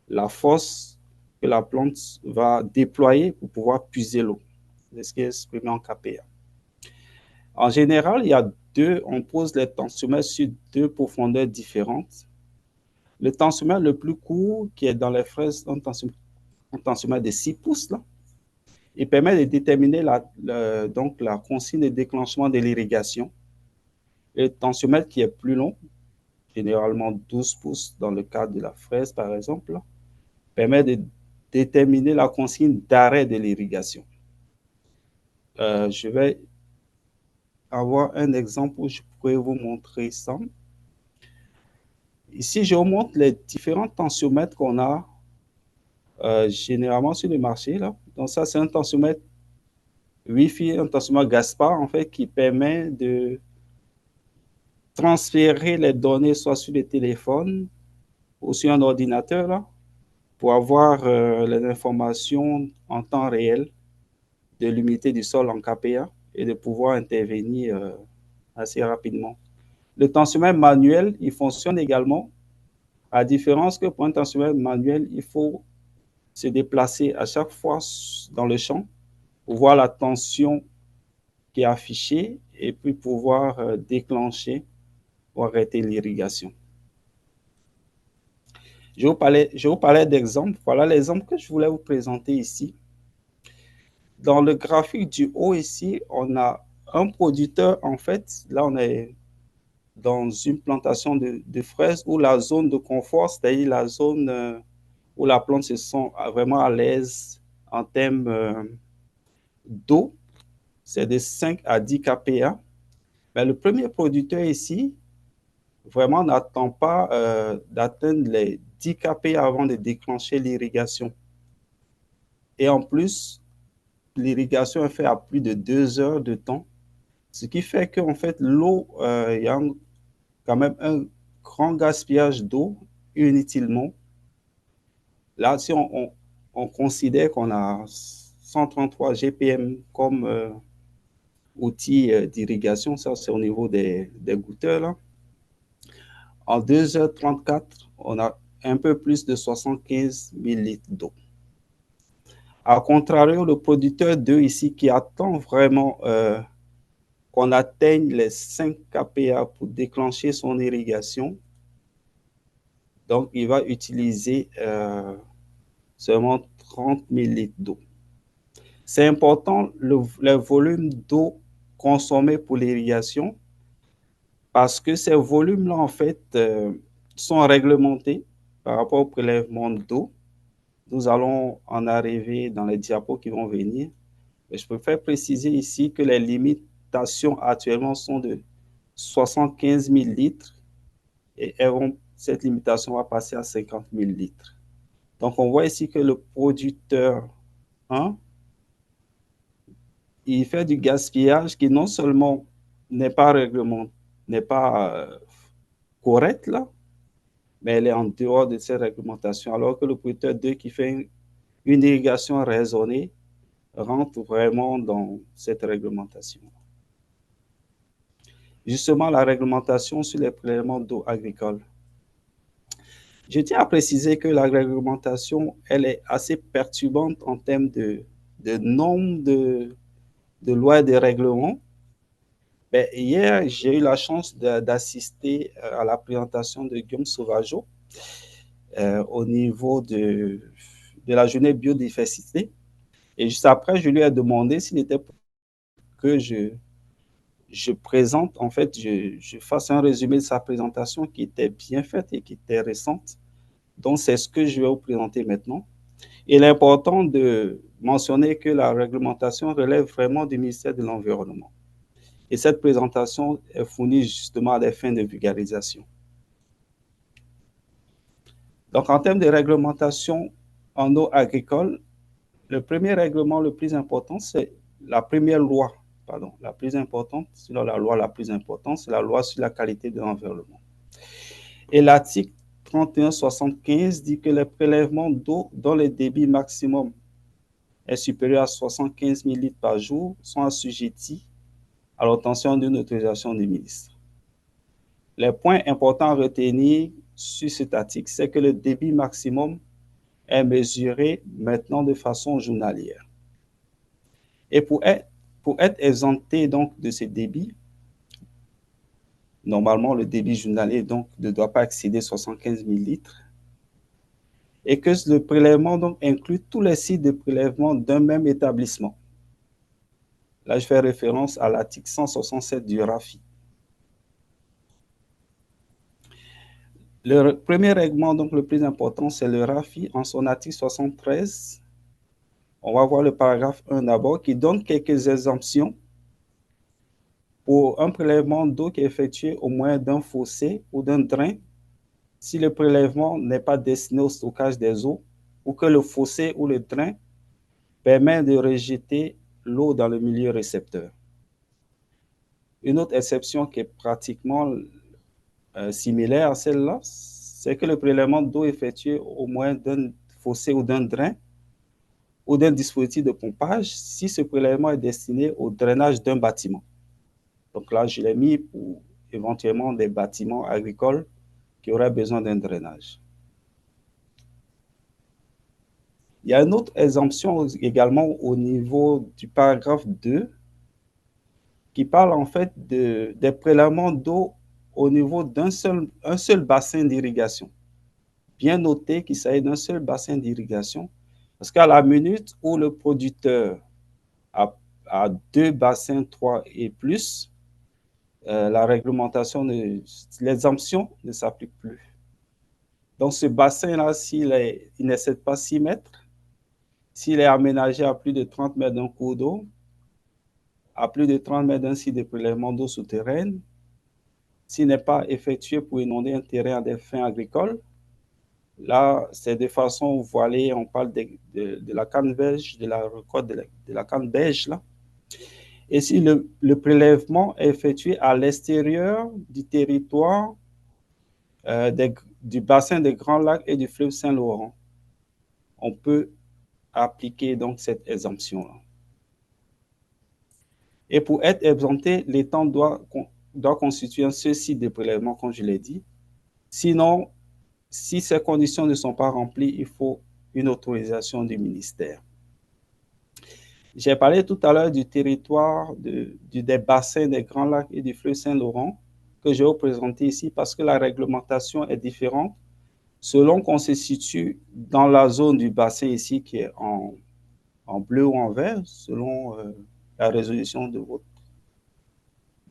Speaker 3: la force que la plante va déployer pour pouvoir puiser l'eau. C'est ce qui est exprimé en kPa. En général, il y a on pose les tensiomètres sur deux profondeurs différentes. Le tensiomètre le plus court, qui est dans les fraises, un tensiomètre de 6 pouces, là, il permet de déterminer donc la consigne de déclenchement de l'irrigation. Le tensiomètre qui est plus long, généralement 12 pouces dans le cas de la fraise, par exemple, là, permet de déterminer la consigne d'arrêt de l'irrigation. Je vais avoir un exemple où je pourrais vous montrer ça. Ici, je vous montre les différents tensiomètres qu'on a généralement sur le marché. Là. Donc ça, c'est un tensiomètre Wi-Fi, un tensiomètre Gaspard, en fait, qui permet de transférer les données soit sur le téléphone ou sur un ordinateur, là, pour avoir les informations en temps réel de l'humidité du sol en kPa et de pouvoir intervenir assez rapidement. Le tensiomètre manuel, il fonctionne également, à différence que pour un tensiomètre manuel, il faut se déplacer à chaque fois dans le champ pour voir la tension qui est affichée et puis pouvoir déclencher ou arrêter l'irrigation. Je vous parlais d'exemples. Voilà l'exemple que je voulais vous présenter ici. Dans le graphique du haut ici, on a un producteur, en fait, là on est dans une plantation de fraises où la zone de confort, c'est-à-dire la zone où la plante se sent vraiment à l'aise en termes d'eau, c'est de 5 à 10 kPa. Mais le premier producteur ici, vraiment n'attend pas d'atteindre les 10 kPa avant de déclencher l'irrigation. Et en plus, l'irrigation est faite à plus de 2 heures de temps, ce qui fait qu'en fait, l'eau, il y a quand même un grand gaspillage d'eau inutilement. Là, si on considère qu'on a 133 GPM comme outils d'irrigation, ça c'est au niveau des goutteurs là. En 2h34, on a un peu plus de 75 000 litres d'eau. A contrario, le producteur d'œufs ici qui attend vraiment qu'on atteigne les 5 kPa pour déclencher son irrigation, donc il va utiliser seulement 30 000 litres d'eau. C'est important le volume d'eau consommé pour l'irrigation parce que ces volumes-là, en fait, sont réglementés par rapport au prélèvement d'eau. Nous allons en arriver dans les diapos qui vont venir. Mais je préfère préciser ici que les limitations actuellement sont de 75 000 litres et cette limitation va passer à 50 000 litres. Donc, on voit ici que le producteur, hein, il fait du gaspillage qui non seulement n'est pas réglementé, n'est pas correct là, mais elle est en dehors de ces réglementations, alors que le producteur d'œufs qui fait une irrigation raisonnée rentre vraiment dans cette réglementation. Justement, la réglementation sur les prélèvements d'eau agricole. Je tiens à préciser que la réglementation, elle est assez perturbante en termes de nombre de lois et de règlements. Ben, hier, j'ai eu la chance d'assister à la présentation de Guillaume Sauvageau au niveau de la journée biodiversité. Et juste après, je lui ai demandé s'il était pour que je présente, en fait, je fasse un résumé de sa présentation qui était bien faite et qui était récente. Donc, c'est ce que je vais vous présenter maintenant. Il est important de mentionner que la réglementation relève vraiment du ministère de l'Environnement. Et cette présentation est fournie justement à des fins de vulgarisation. Donc, en termes de réglementation en eau agricole, le premier règlement le plus important, c'est la première loi, la plus importante, sinon la loi la plus importante, c'est la loi sur la qualité de l'environnement. Et l'article 3175 dit que les prélèvements d'eau dont le débit maximum est supérieur à 75 000 litres par jour sont assujettis à l'obtention d'une autorisation du ministre. Les points importants à retenir sur cet article, c'est que le débit maximum est mesuré maintenant de façon journalière. Et pour être exempté donc de ce débit, normalement le débit journalier donc ne doit pas excéder 75 000 litres, et que le prélèvement donc inclut tous les sites de prélèvement d'un même établissement. Là, je fais référence à l'article 167 du RAFI. Le premier règlement, donc le plus important, c'est le RAFI en son article 73. On va voir le paragraphe 1 d'abord qui donne quelques exemptions pour un prélèvement d'eau qui est effectué au moyen d'un fossé ou d'un drain si le prélèvement n'est pas destiné au stockage des eaux ou que le fossé ou le drain permet de rejeter l'eau dans le milieu récepteur. Une autre exception qui est pratiquement similaire à celle-là, c'est que le prélèvement d'eau effectué au moyen d'un fossé ou d'un drain ou d'un dispositif de pompage si ce prélèvement est destiné au drainage d'un bâtiment. Donc là, je l'ai mis pour éventuellement des bâtiments agricoles qui auraient besoin d'un drainage. Il y a une autre exemption également au niveau du paragraphe 2 qui parle en fait des prélèvements d'eau au niveau d'un seul bassin d'irrigation. Bien noter qu'il s'agit d'un seul bassin d'irrigation parce qu'à la minute où le producteur a 2 bassins, 3 et plus, la réglementation, l'exemption ne s'applique plus. Donc, ce bassin-là, s'il n'excède pas 6 mètres, s'il est aménagé à plus de 30 mètres d'un cours d'eau, à plus de 30 mètres d'un site de prélèvement d'eau souterraine, s'il n'est pas effectué pour inonder un terrain à des fins agricoles, là, c'est de façon voilée, on parle de la canne beige, de la récolte de la canne beige, là. Et si le prélèvement est effectué à l'extérieur du territoire du bassin des Grands Lacs et du fleuve Saint-Laurent, on peut appliquer donc cette exemption-là. Et pour être exempté, l'État doit constituer un seul site de prélèvement, comme je l'ai dit. Sinon, si ces conditions ne sont pas remplies, il faut une autorisation du ministère. J'ai parlé tout à l'heure du territoire des bassins des Grands Lacs et du fleuve Saint-Laurent que je vais vous présenter ici parce que la réglementation est différente selon qu'on se situe dans la zone du bassin ici qui est en bleu ou en vert, selon la résolution de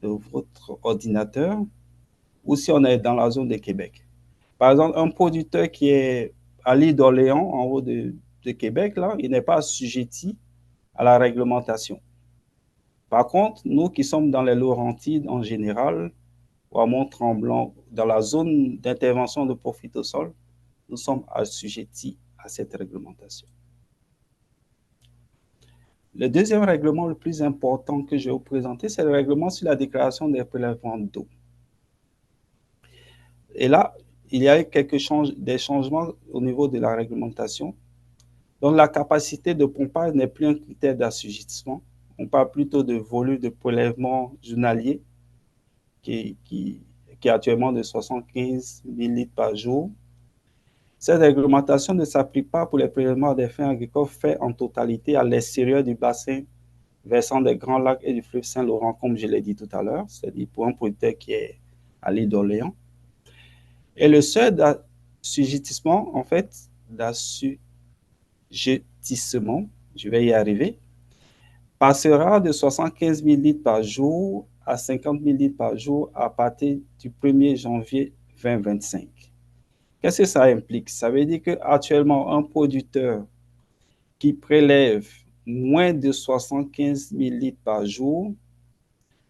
Speaker 3: votre ordinateur, ou si on est dans la zone de Québec. Par exemple, un producteur qui est à l'île d'Orléans, en haut de Québec, là, il n'est pas assujetti à la réglementation. Par contre, nous qui sommes dans les Laurentides en général, ou à Mont-Tremblant, dans la zone d'intervention de profit au sol, nous sommes assujettis à cette réglementation. Le deuxième règlement le plus important que je vais vous présenter, c'est le règlement sur la déclaration des prélèvements d'eau. Et là, il y a eu des changements au niveau de la réglementation. Donc, la capacité de pompage n'est plus un critère d'assujettissement. On parle plutôt de volume de prélèvement journalier qui est actuellement de 75 000 litres par jour. Cette réglementation ne s'applique pas pour les prélèvements des fins agricoles faits en totalité à l'extérieur du bassin versant des Grands Lacs et du fleuve Saint-Laurent, comme je l'ai dit tout à l'heure, c'est-à-dire pour un producteur qui est à l'île d'Orléans. Et le seuil d'assujettissement, en fait, d'assujettissement, je vais y arriver, passera de 75 000 litres par jour à 50 000 litres par jour à partir du 1er janvier 2025. Qu'est-ce que ça implique? Ça veut dire qu'actuellement, un producteur qui prélève moins de 75 000 litres par jour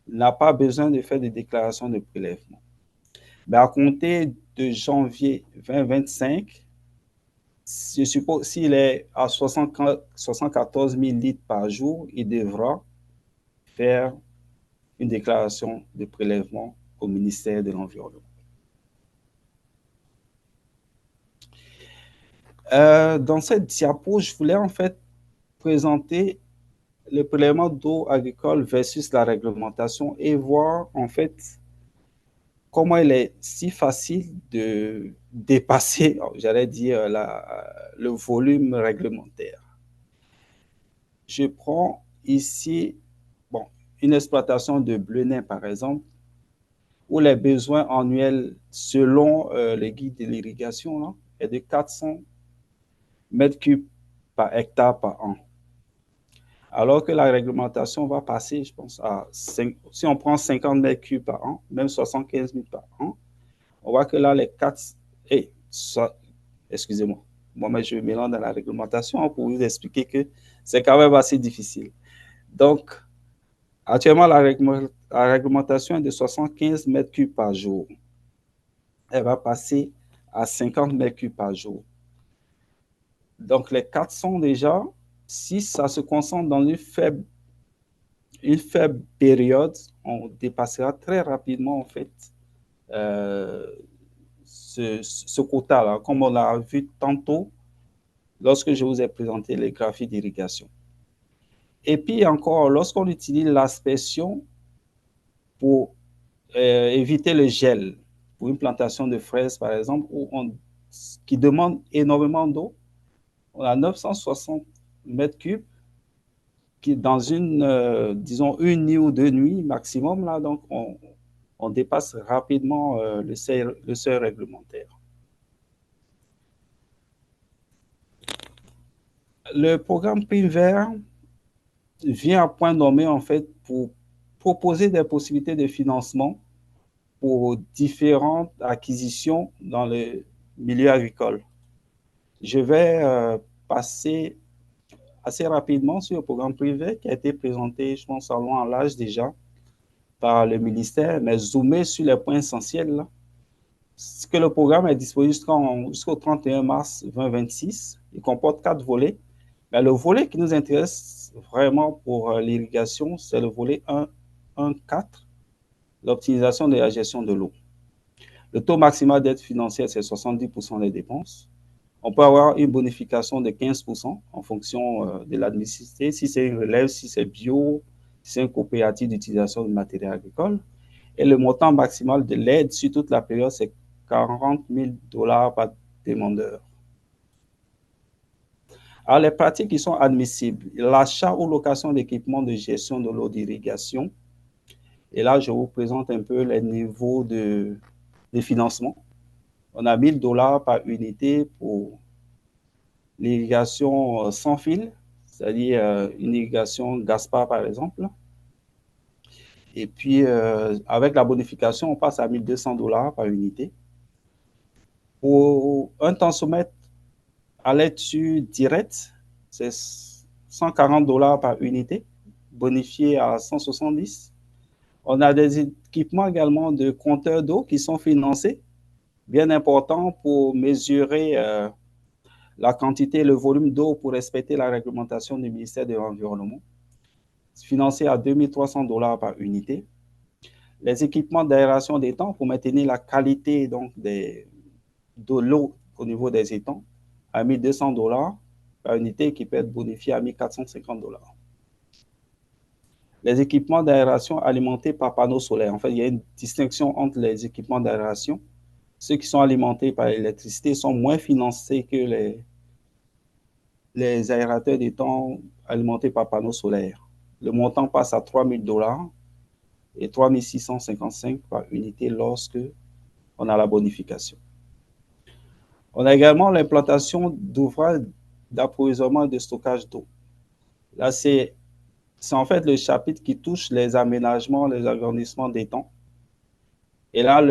Speaker 3: n'a pas besoin de faire de déclaration de prélèvement. Mais à compter de janvier 2025, je suppose s'il est à 74 000 litres par jour, il devra faire une déclaration de prélèvement au ministère de l'Environnement. Dans cette diapo, je voulais en fait présenter le prélèvement d'eau agricole versus la réglementation et voir en fait comment il est si facile de dépasser, j'allais dire, le volume réglementaire. Je prends ici une exploitation de bleu nain, par exemple, où les besoins annuels, selon le guide de l'irrigation, est de 400 mètres cubes par hectare par an. Alors que la réglementation va passer, je pense, si on prend 50 mètres cubes par an, même 75 000 par an, on voit que là, les 4... excusez-moi, moi, je mélange dans la réglementation pour vous expliquer que c'est quand même assez difficile. Donc, actuellement, la réglementation est de 75 mètres cubes par jour. Elle va passer à 50 mètres cubes par jour. Donc, les 400 déjà, si ça se concentre dans une faible période, on dépassera très rapidement, en fait, ce quota-là, comme on l'a vu tantôt lorsque je vous ai présenté les graphiques d'irrigation. Et puis encore, lorsqu'on utilise l'aspersion pour éviter le gel, pour une plantation de fraises, par exemple, qui demande énormément d'eau, on a 960 mètres cubes qui, dans disons, une nuit ou 2 nuits maximum, là, donc on dépasse rapidement le seuil réglementaire. Le programme Prime Vert vient à point nommé, en fait, pour proposer des possibilités de financement pour différentes acquisitions dans le milieu agricole. Je vais passer assez rapidement sur le programme privé qui a été présenté, je pense, en long en large déjà par le ministère, mais zoomer sur les points essentiels. Là. Ce que le programme est disponible jusqu'au 31 mars 2026. Il comporte 4 volets. Mais le volet qui nous intéresse vraiment pour l'irrigation, c'est le volet 1.4, l'optimisation de la gestion de l'eau. Le taux maximal d'aide financière, c'est 70% des dépenses. On peut avoir une bonification de 15% en fonction de l'administration, si c'est une relève, si c'est bio, C'est une coopérative d'utilisation de matériel agricole. Et le montant maximal de l'aide sur toute la période, c'est 40 000 dollars par demandeur. Alors, les pratiques qui sont admissibles, l'achat ou location d'équipements de gestion de l'eau d'irrigation. Et là, je vous présente un peu les niveaux de financement. On a 1 000 dollars par unité pour l'irrigation sans fil, c'est-à-dire une irrigation Gaspard, par exemple. Et puis, avec la bonification, on passe à 1 200 dollars par unité. Pour un tensiomètre à lecture directe, c'est 140 dollars par unité, bonifié à 170. On a des équipements également de compteurs d'eau qui sont financés, bien importants pour mesurer la quantité et le volume d'eau pour respecter la réglementation du ministère de l'Environnement, financé à 2 300 dollars par unité. Les équipements d'aération d'étangs pour maintenir la qualité donc, de l'eau au niveau des étangs à 1 200 dollars par unité qui peut être bonifié à 1 450 dollars. Les équipements d'aération alimentés par panneaux solaires. En fait, il y a une distinction entre les équipements d'aération. Ceux qui sont alimentés par l'électricité sont moins financés que les aérateurs d'étangs alimentés par panneaux solaires. Le montant passe à 3 000 dollars et 3 655 par unité lorsque on a la bonification. On a également l'implantation d'ouvrages d'approvisionnement et de stockage d'eau. Là, c'est en fait le chapitre qui touche les aménagements, les agrandissements d'étangs. Et là,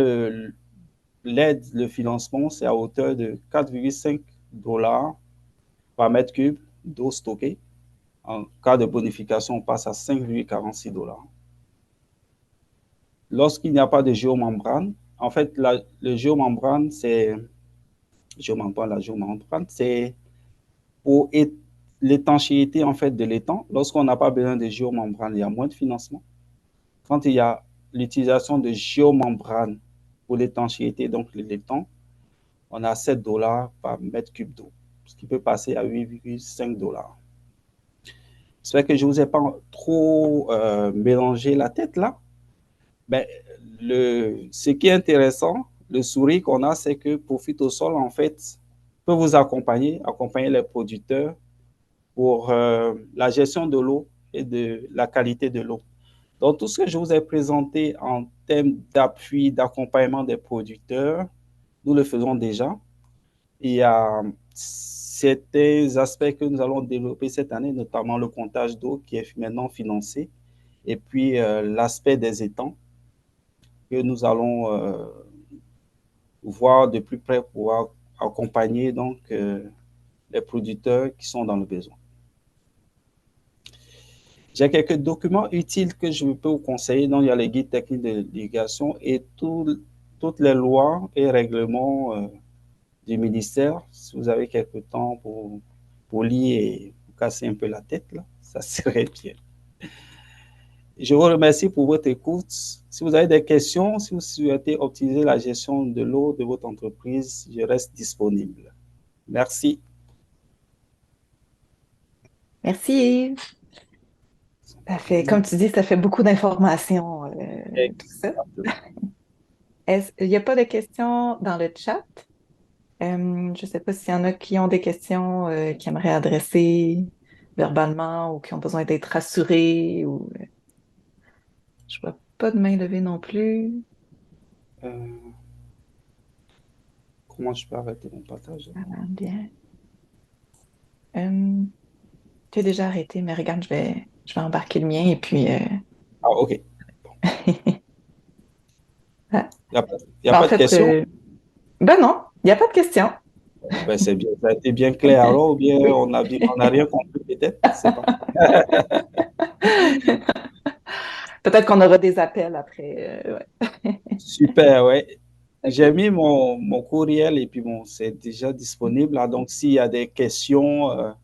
Speaker 3: l'aide, le financement, c'est à hauteur de 4,5 dollars par mètre cube d'eau stockée. En cas de bonification, on passe à 5,46 dollars. Lorsqu'il n'y a pas de géomembrane, en fait, le géomembrane, c'est pour l'étanchéité en fait, de l'étang. Lorsqu'on n'a pas besoin de géomembrane, il y a moins de financement. Quand il y a l'utilisation de géomembrane pour l'étanchéité, donc l'étang, on a 7 dollars par mètre cube d'eau, ce qui peut passer à 8,5 dollars. J'espère que je ne vous ai pas trop mélangé la tête là. Ben, ce qui est intéressant, le sourire qu'on a, c'est que Profite au sol, en fait, peut vous accompagner les producteurs pour la gestion de l'eau et de la qualité de l'eau. Donc, tout ce que je vous ai présenté en termes d'appui, d'accompagnement des producteurs, nous le faisons déjà. Il y a certains aspects que nous allons développer cette année, notamment le comptage d'eau qui est maintenant financé, et puis l'aspect des étangs que nous allons voir de plus près pour pouvoir accompagner donc, les producteurs qui sont dans le besoin. J'ai quelques documents utiles que je peux vous conseiller. Donc, il y a les guides techniques de l'irrigation et toutes les lois et règlements du ministère. Si vous avez quelques temps pour lire et pour casser un peu la tête, là, ça serait bien. Je vous remercie pour votre écoute. Si vous avez des questions, si vous souhaitez optimiser la gestion de l'eau de votre entreprise, je reste disponible. Merci.
Speaker 1: Merci Yves. Comme tu dis, ça fait beaucoup d'informations, tout ça. Il n'y a pas de questions dans le chat? Je ne sais pas s'il y en a qui ont des questions qui aimeraient adresser verbalement ou qui ont besoin d'être rassurés. Je ne vois pas de main levée non plus.
Speaker 3: Comment je peux arrêter mon partage?
Speaker 1: Ça va bien. Tu as déjà arrêté, mais regarde, je vais embarquer le mien et puis.
Speaker 3: Ah, OK.
Speaker 1: Ah.
Speaker 3: Il n'y a pas de questions?
Speaker 1: Ben non, il n'y a pas de questions.
Speaker 3: Ben, c'est bien, ça a été bien clair alors, ou bien on n'a rien compris peut-être? C'est pas.
Speaker 1: Peut-être qu'on aura des appels après. Ouais.
Speaker 3: Super, ouais. J'ai mis mon courriel et puis bon, c'est déjà disponible là. Donc, s'il y a des questions,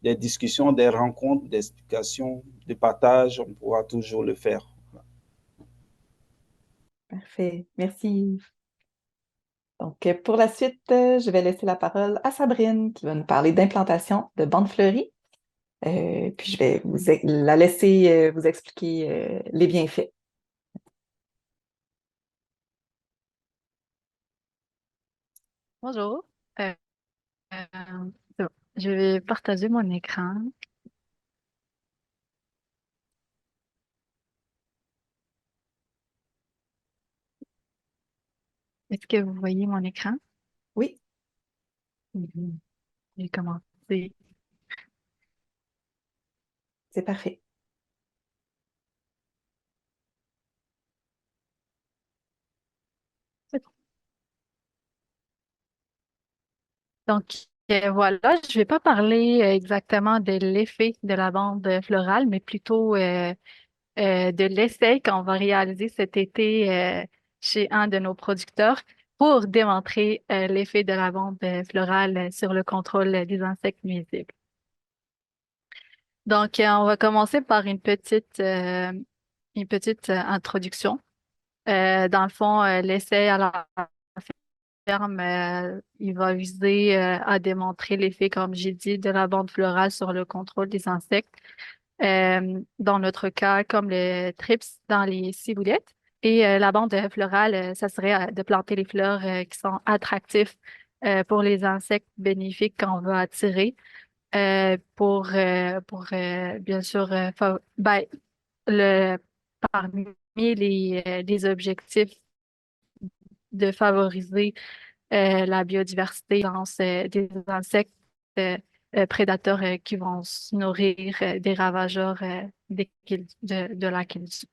Speaker 3: des discussions, des rencontres, des explications, des partages, on pourra toujours le faire.
Speaker 1: Parfait. Merci. Donc, pour la suite, je vais laisser la parole à Sabrine qui va nous parler d'implantation de bandes fleuries. Puis je vais la laisser vous expliquer les bienfaits.
Speaker 5: Bonjour. Euh, euh, c'est bon. Je vais partager mon écran. Est-ce que vous voyez mon écran?
Speaker 1: Oui,
Speaker 5: Mhm. J'ai commencé.
Speaker 1: c'est parfait.
Speaker 5: C'est bon. Donc, voilà, je vais pas parler exactement de l'effet de la bande florale, mais plutôt de l'essai qu'on va réaliser cet été chez un de nos producteurs pour démontrer l'effet de la bande florale sur le contrôle des insectes nuisibles. Donc, on va commencer par une petite introduction. Dans le fond, l'essai à la ferme, il va viser à démontrer l'effet, comme j'ai dit, de la bande florale sur le contrôle des insectes. Dans notre cas, comme le trips dans les ciboulettes. Et la bande florale, ça serait de planter les fleurs qui sont attractifs pour les insectes bénéfiques qu'on veut attirer pour bien sûr, le, parmi les objectifs de favoriser la biodiversité des insectes prédateurs qui vont se nourrir des ravageurs de la culture.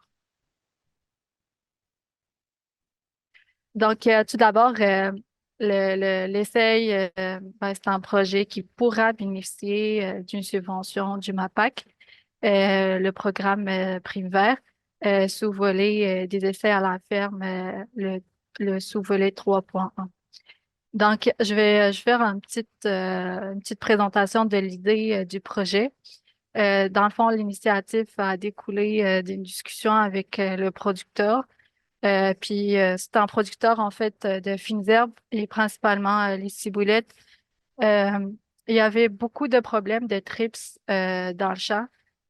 Speaker 5: Donc, tout d'abord, l'essai, c'est un projet qui pourra bénéficier d'une subvention du MAPAC, le programme Prime Vert, sous volet des essais à la ferme, le sous-volet 3.1. Donc, je vais faire une petite présentation de l'idée du projet. Dans le fond, l'initiative a découlé d'une discussion avec le producteur. Puis, c'est un producteur, en fait, de fines herbes et principalement les ciboulettes. Euh, il y avait beaucoup de problèmes de trips dans le champ.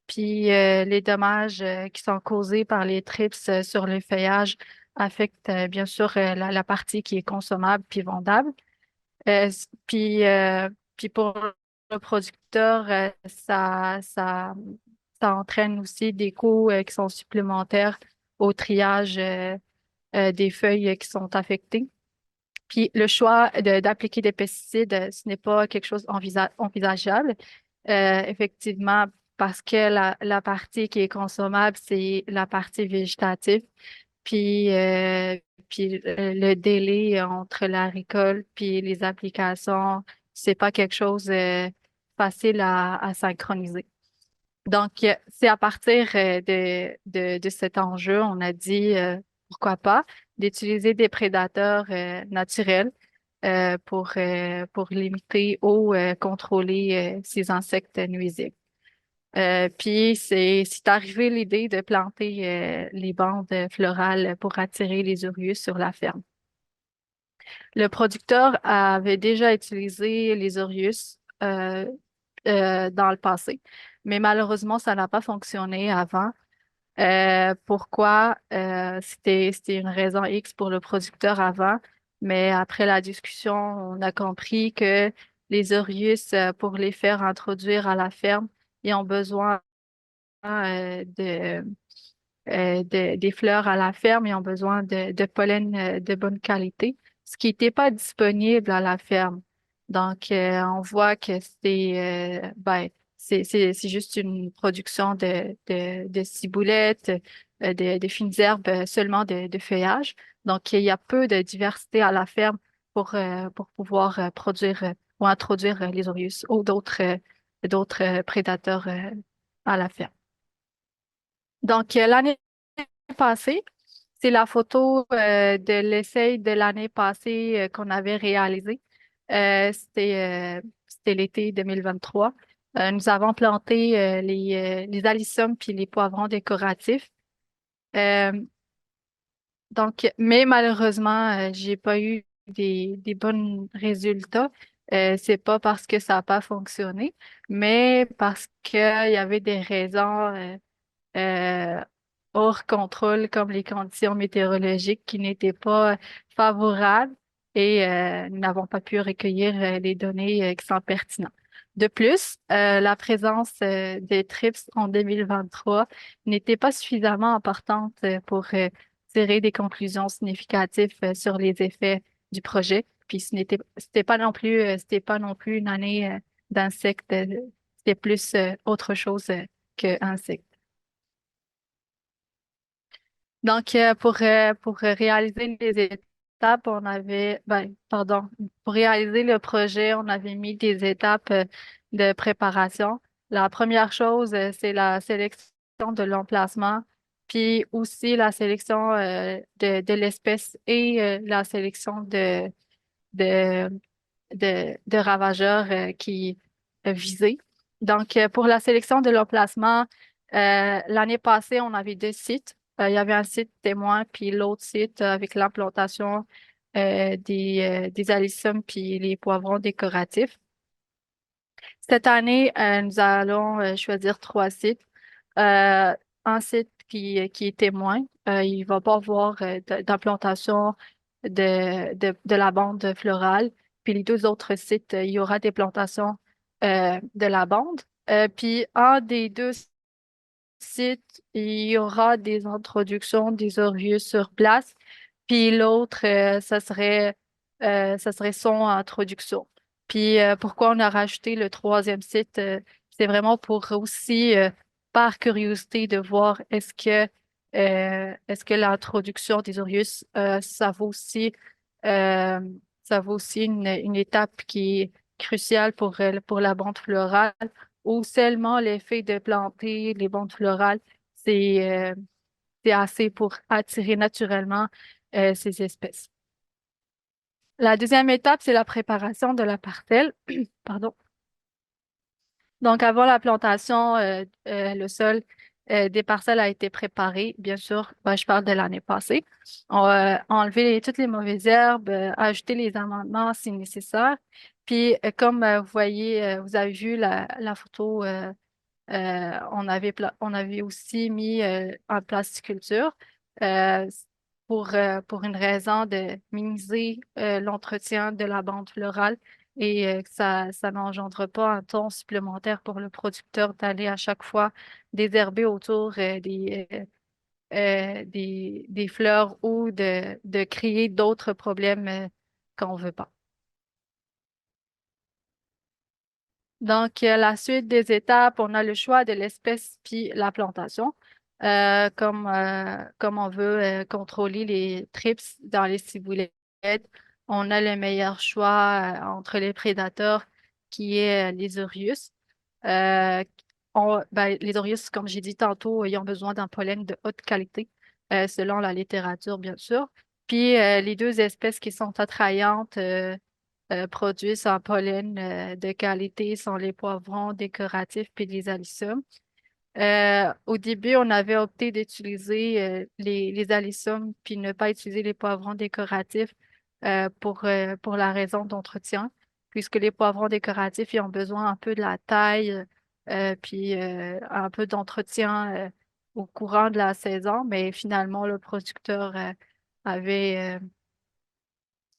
Speaker 5: Puis, les dommages qui sont causés par les trips sur le feuillage affectent bien sûr la partie qui est consommable puis vendable. Puis pour le producteur, ça entraîne aussi des coûts qui sont supplémentaires au triage des feuilles qui sont affectées. Puis le choix d'appliquer des pesticides, ce n'est pas quelque chose envisageable. Effectivement, parce que la partie qui est consommable, c'est la partie végétative. Puis, le délai entre la récolte puis les applications, c'est pas quelque chose facile à synchroniser. Donc, c'est à partir de cet enjeu, on a dit pourquoi pas d'utiliser des prédateurs naturels pour limiter ou contrôler ces insectes nuisibles. Puis c'est arrivé l'idée de planter les bandes florales pour attirer les orius sur la ferme. Le producteur avait déjà utilisé les orius dans le passé, mais malheureusement, ça n'a pas fonctionné avant. Pourquoi? C'était une raison X pour le producteur avant, mais après la discussion, on a compris que les orius, pour les faire introduire à la ferme, ils ont besoin des fleurs à la ferme, ils ont besoin de pollen de bonne qualité, ce qui n'était pas disponible à la ferme. Donc, on voit que c'est juste une production de ciboulettes, de fines herbes, seulement de feuillage. Donc, il y a peu de diversité à la ferme pour pouvoir produire ou introduire les orius ou d'autres prédateurs à la ferme. Donc, l'année passée, c'est la photo de l'essai de l'année passée qu'on avait réalisé. C'était l'été 2023. Nous avons planté les alyssums puis les poivrons décoratifs. Euh, donc, mais malheureusement, j'ai pas eu des bons résultats C'est pas parce que ça n'a pas fonctionné, mais parce qu'il y avait des raisons euh, hors contrôle, comme les conditions météorologiques qui n'étaient pas favorables et nous n'avons pas pu recueillir les données qui sont pertinentes. De plus, la présence des TRIPS en 2023 n'était pas suffisamment importante pour tirer des conclusions significatives sur les effets du projet. Puis c'était pas non plus une année d'insectes, c'était plus autre chose que insectes. Donc, pour réaliser les étapes, pour réaliser le projet, on avait mis des étapes de préparation. La première chose, c'est la sélection de l'emplacement, puis aussi la sélection de l'espèce et la sélection de, de ravageurs qui visés. Donc, pour la sélection de l'emplacement, l'année passée, on avait 2 sites. Il y avait un site témoin, puis l'autre site avec l'implantation des alyssums puis les poivrons décoratifs. Cette année, nous allons choisir 3 sites. Un site qui est témoin, il va pas avoir d'implantation de la bande florale. Puis les 2 autres sites, il y aura des plantations de la bande. Puis un des 2 sites, il y aura des introductions des orieux sur place. Puis l'autre, ça serait son introduction. Puis pourquoi on a rajouté le 3e site, c'est vraiment pour aussi, par curiosité, de voir est-ce que l'introduction des Orius, euh, ça vaut aussi une étape qui est cruciale pour la bande florale, ou seulement l'effet de planter les bandes florales, c'est c'est assez pour attirer naturellement ces espèces. La deuxième étape, c'est la préparation de la parcelle. Pardon. Donc, avant la plantation, le sol des parcelles a été préparé. Bien sûr, je parle de l'année passée. On a enlevé toutes les mauvaises herbes, ajouté les amendements si nécessaire. Puis, comme vous voyez, vous avez vu la photo, on avait aussi mis en plasticulture euh, pour une raison de minimiser l'entretien de la bande florale et que ça n'engendre pas un temps supplémentaire pour le producteur d'aller à chaque fois désherber autour des fleurs ou de créer d'autres problèmes qu'on ne veut pas. Donc, la suite des étapes, on a le choix de l'espèce puis la plantation. Comme on veut contrôler les trips dans les ciboulettes, on a le meilleur choix entre les prédateurs qui est les Orius. Euh, les Orius, comme j'ai dit tantôt, ils ont besoin d'un pollen de haute qualité, selon la littérature, bien sûr. Puis, les 2 espèces qui sont attrayantes, produisent en pollen de qualité sont les poivrons décoratifs puis les alyssums. Au début, on avait opté d'utiliser les alyssums puis ne pas utiliser les poivrons décoratifs pour la raison d'entretien, puisque les poivrons décoratifs ils ont besoin un peu de la taille puis un peu d'entretien au courant de la saison, mais finalement, le producteur avait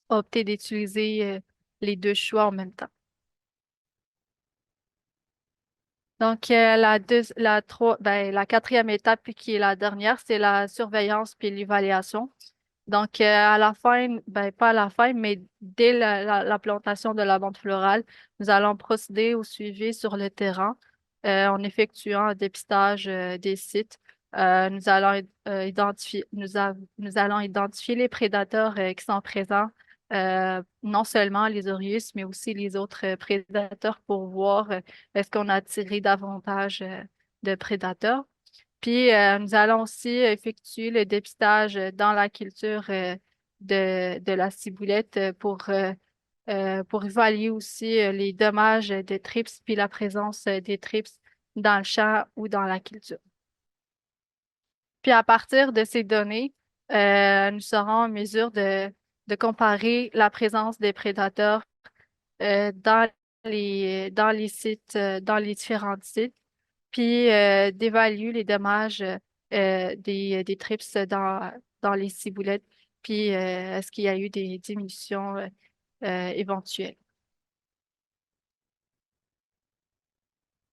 Speaker 5: opté d'utiliser les 2 choix en même temps. Donc, la 4e étape, puis qui est la dernière, c'est la surveillance puis l'évaluation. Donc, à la fin, pas à la fin, mais dès la plantation de la bande florale, nous allons procéder au suivi sur le terrain en effectuant un dépistage des sites. Nous allons identifier les prédateurs qui sont présents, non seulement les Orius, mais aussi les autres prédateurs pour voir est-ce qu'on a tiré davantage de prédateurs. Puis, nous allons aussi effectuer le dépistage dans la culture de la ciboulette pour évaluer aussi les dommages des trips puis la présence des trips dans le champ ou dans la culture. Puis, à partir de ces données, nous serons en mesure de comparer la présence des prédateurs dans les sites, dans les différents sites, puis d'évaluer les dommages des trips dans les ciboulettes, puis est-ce qu'il y a eu des diminutions éventuelles.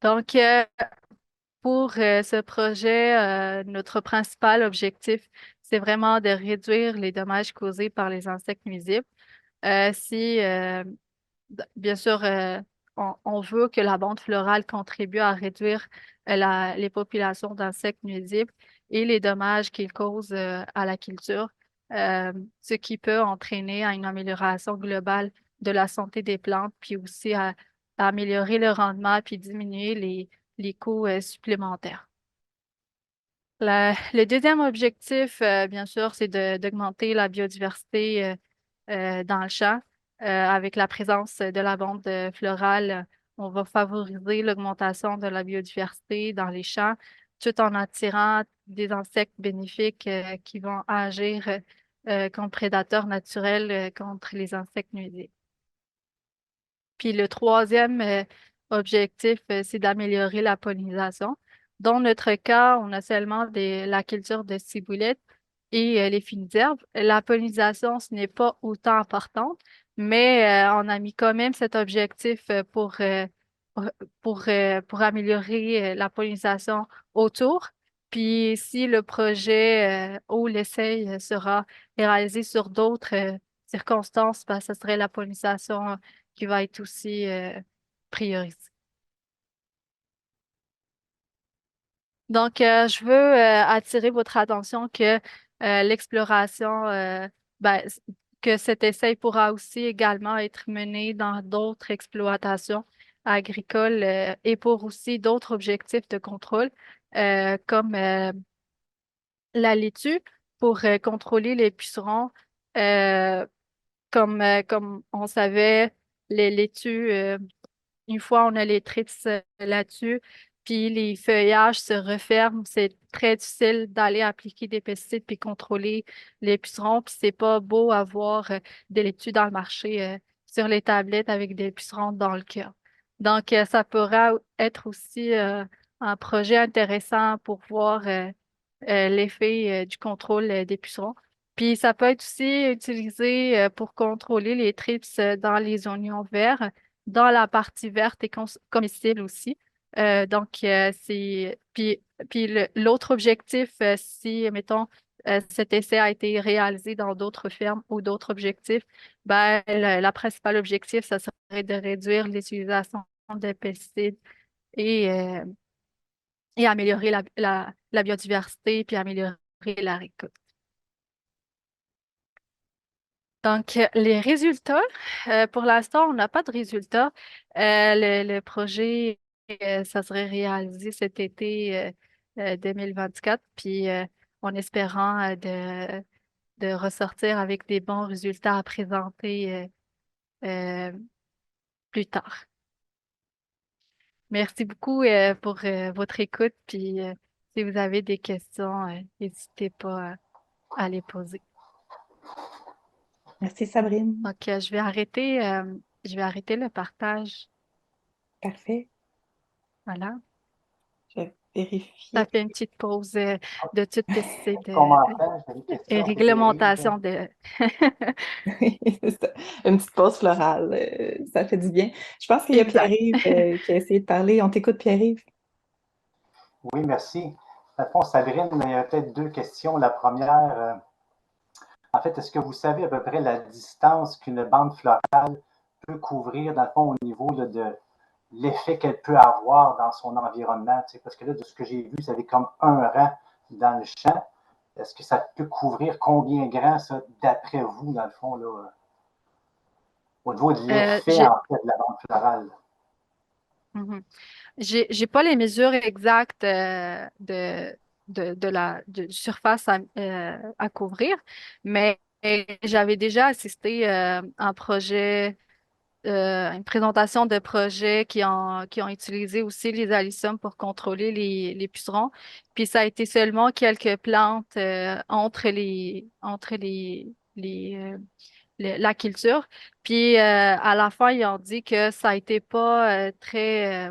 Speaker 5: Donc, pour ce projet, notre principal objectif, c'est vraiment de réduire les dommages causés par les insectes nuisibles. Si, bien sûr, on veut que la bande florale contribue à réduire les populations d'insectes nuisibles et les dommages qu'ils causent à la culture, ce qui peut entraîner à une amélioration globale de la santé des plantes, puis aussi à améliorer le rendement, puis diminuer les coûts supplémentaires. Le deuxième objectif, bien sûr, c'est d'augmenter la biodiversité dans le champ. Avec la présence de la bande florale, on va favoriser l'augmentation de la biodiversité dans les champs, tout en attirant des insectes bénéfiques qui vont agir comme prédateurs naturels contre les insectes nuisibles. Puis le troisième objectif, c'est d'améliorer la pollinisation. Dans notre cas, on a seulement la culture de ciboulette et les fines herbes. La pollinisation, ce n'est pas autant importante, mais on a mis quand même cet objectif pour, pour améliorer la pollinisation autour. Puis si le projet ou l'essai sera réalisé sur d'autres circonstances, ben, ce serait la pollinisation qui va être aussi priorisée. Donc, je veux attirer votre attention que l'exploration, que cet essai pourra aussi également être mené dans d'autres exploitations agricoles et pour aussi d'autres objectifs de contrôle, comme la laitue, pour contrôler les pucerons. Euh, comme on savait, les laitues, une fois on a les trips là-dessus, puis les feuillages se referment, c'est très difficile d'aller appliquer des pesticides puis contrôler les pucerons, puis c'est pas beau avoir des laitues dans le marché sur les tablettes avec des pucerons dans le cœur. Donc, ça pourra être aussi un projet intéressant pour voir l'effet du contrôle des pucerons. Puis ça peut être aussi utilisé pour contrôler les trips dans les oignons verts, dans la partie verte et comestible aussi. L'autre objectif, si, mettons, cet essai a été réalisé dans d'autres fermes ou d'autres objectifs, ben, la principale objectif, ça serait de réduire l'utilisation de pesticides et, euh, et améliorer la biodiversité puis améliorer la récolte. Donc, les résultats, pour l'instant, on n'a pas de résultats. Le projet, ça serait réalisé cet été 2024, puis en espérant de ressortir avec des bons résultats à présenter plus tard. Merci beaucoup pour votre écoute, puis si vous avez des questions, n'hésitez pas à les poser.
Speaker 1: Merci, Sabrine.
Speaker 5: Donc, je vais arrêter le partage.
Speaker 1: Parfait.
Speaker 5: Voilà.
Speaker 1: Je vais vérifier.
Speaker 5: Ça fait une petite pause de toute pesticide
Speaker 6: Commentaire, j'avais une
Speaker 5: et
Speaker 6: question.
Speaker 5: réglementation de.
Speaker 1: C'est ça. Une petite pause florale, ça fait du bien. Je pense qu'il y a
Speaker 5: Exact.
Speaker 1: Pierre-Yves qui a essayé de parler. On t'écoute, Pierre-Yves.
Speaker 6: Oui, merci. Dans le fond, Sabrine, il y a peut-être deux questions. La première, en fait, est-ce que vous savez à peu près la distance qu'une bande florale peut couvrir, dans le fond, au niveau là, de l'effet qu'elle peut avoir dans son environnement? Parce que là, de ce que j'ai vu, vous avez comme un rang dans le champ. Est-ce que ça peut couvrir combien grand, ça, d'après vous, dans le fond, là, au niveau de l'effet, en fait, de la bande florale?
Speaker 5: Mhm. J'ai pas les mesures exactes de la surface à couvrir, mais j'avais déjà assisté à un projet, une présentation de projet qui ont utilisé aussi les allium pour contrôler les pucerons. Puis ça a été seulement quelques plantes entre la culture. Puis à la fin, ils ont dit que ça a été pas très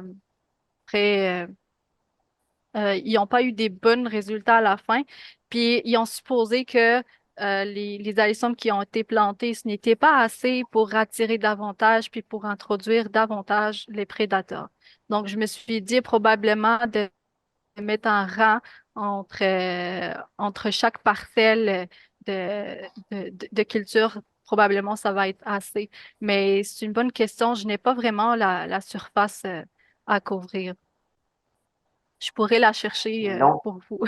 Speaker 5: ils n'ont pas eu des bons résultats à la fin. Puis ils ont supposé que les alliums qui ont été plantés, ce n'était pas assez pour attirer davantage puis pour introduire davantage les prédateurs. Donc, je me suis dit probablement de mettre un rang entre chaque parcelle de culture. Probablement, ça va être assez. Mais c'est une bonne question. Je n'ai pas vraiment la surface à couvrir. Je pourrais la chercher
Speaker 6: Non,
Speaker 5: pour vous.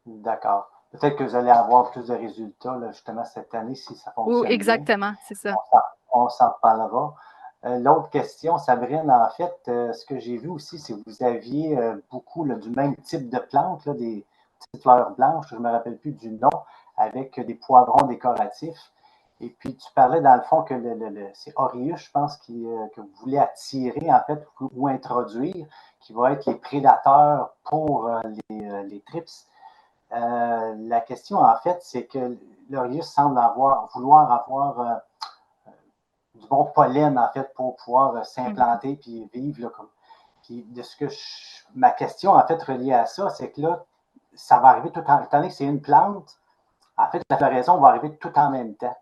Speaker 6: d'accord. Peut-être que vous allez avoir plus de résultats, là, justement, cette année, si ça
Speaker 5: Ou
Speaker 6: fonctionne bien.
Speaker 5: exactement, c'est ça.
Speaker 6: On s'en reparlera. L'autre question, Sabrine, en fait, ce que j'ai vu aussi, c'est que vous aviez beaucoup là, du même type de plantes, là, des petites fleurs blanches, je ne me rappelle plus du nom, avec des poivrons décoratifs. Et puis, tu parlais dans le fond que c'est Orius, je pense, que vous voulez attirer, en fait, ou introduire, qui va être les prédateurs pour les trips. La question, en fait, c'est que l'Orius semble vouloir avoir du bon pollen, en fait, pour pouvoir s'implanter puis vivre. Là, comme. Puis de ce que ma question, en fait, reliée à ça, c'est que là, ça va arriver étant donné que c'est une plante, en fait, la floraison va arriver tout en même temps.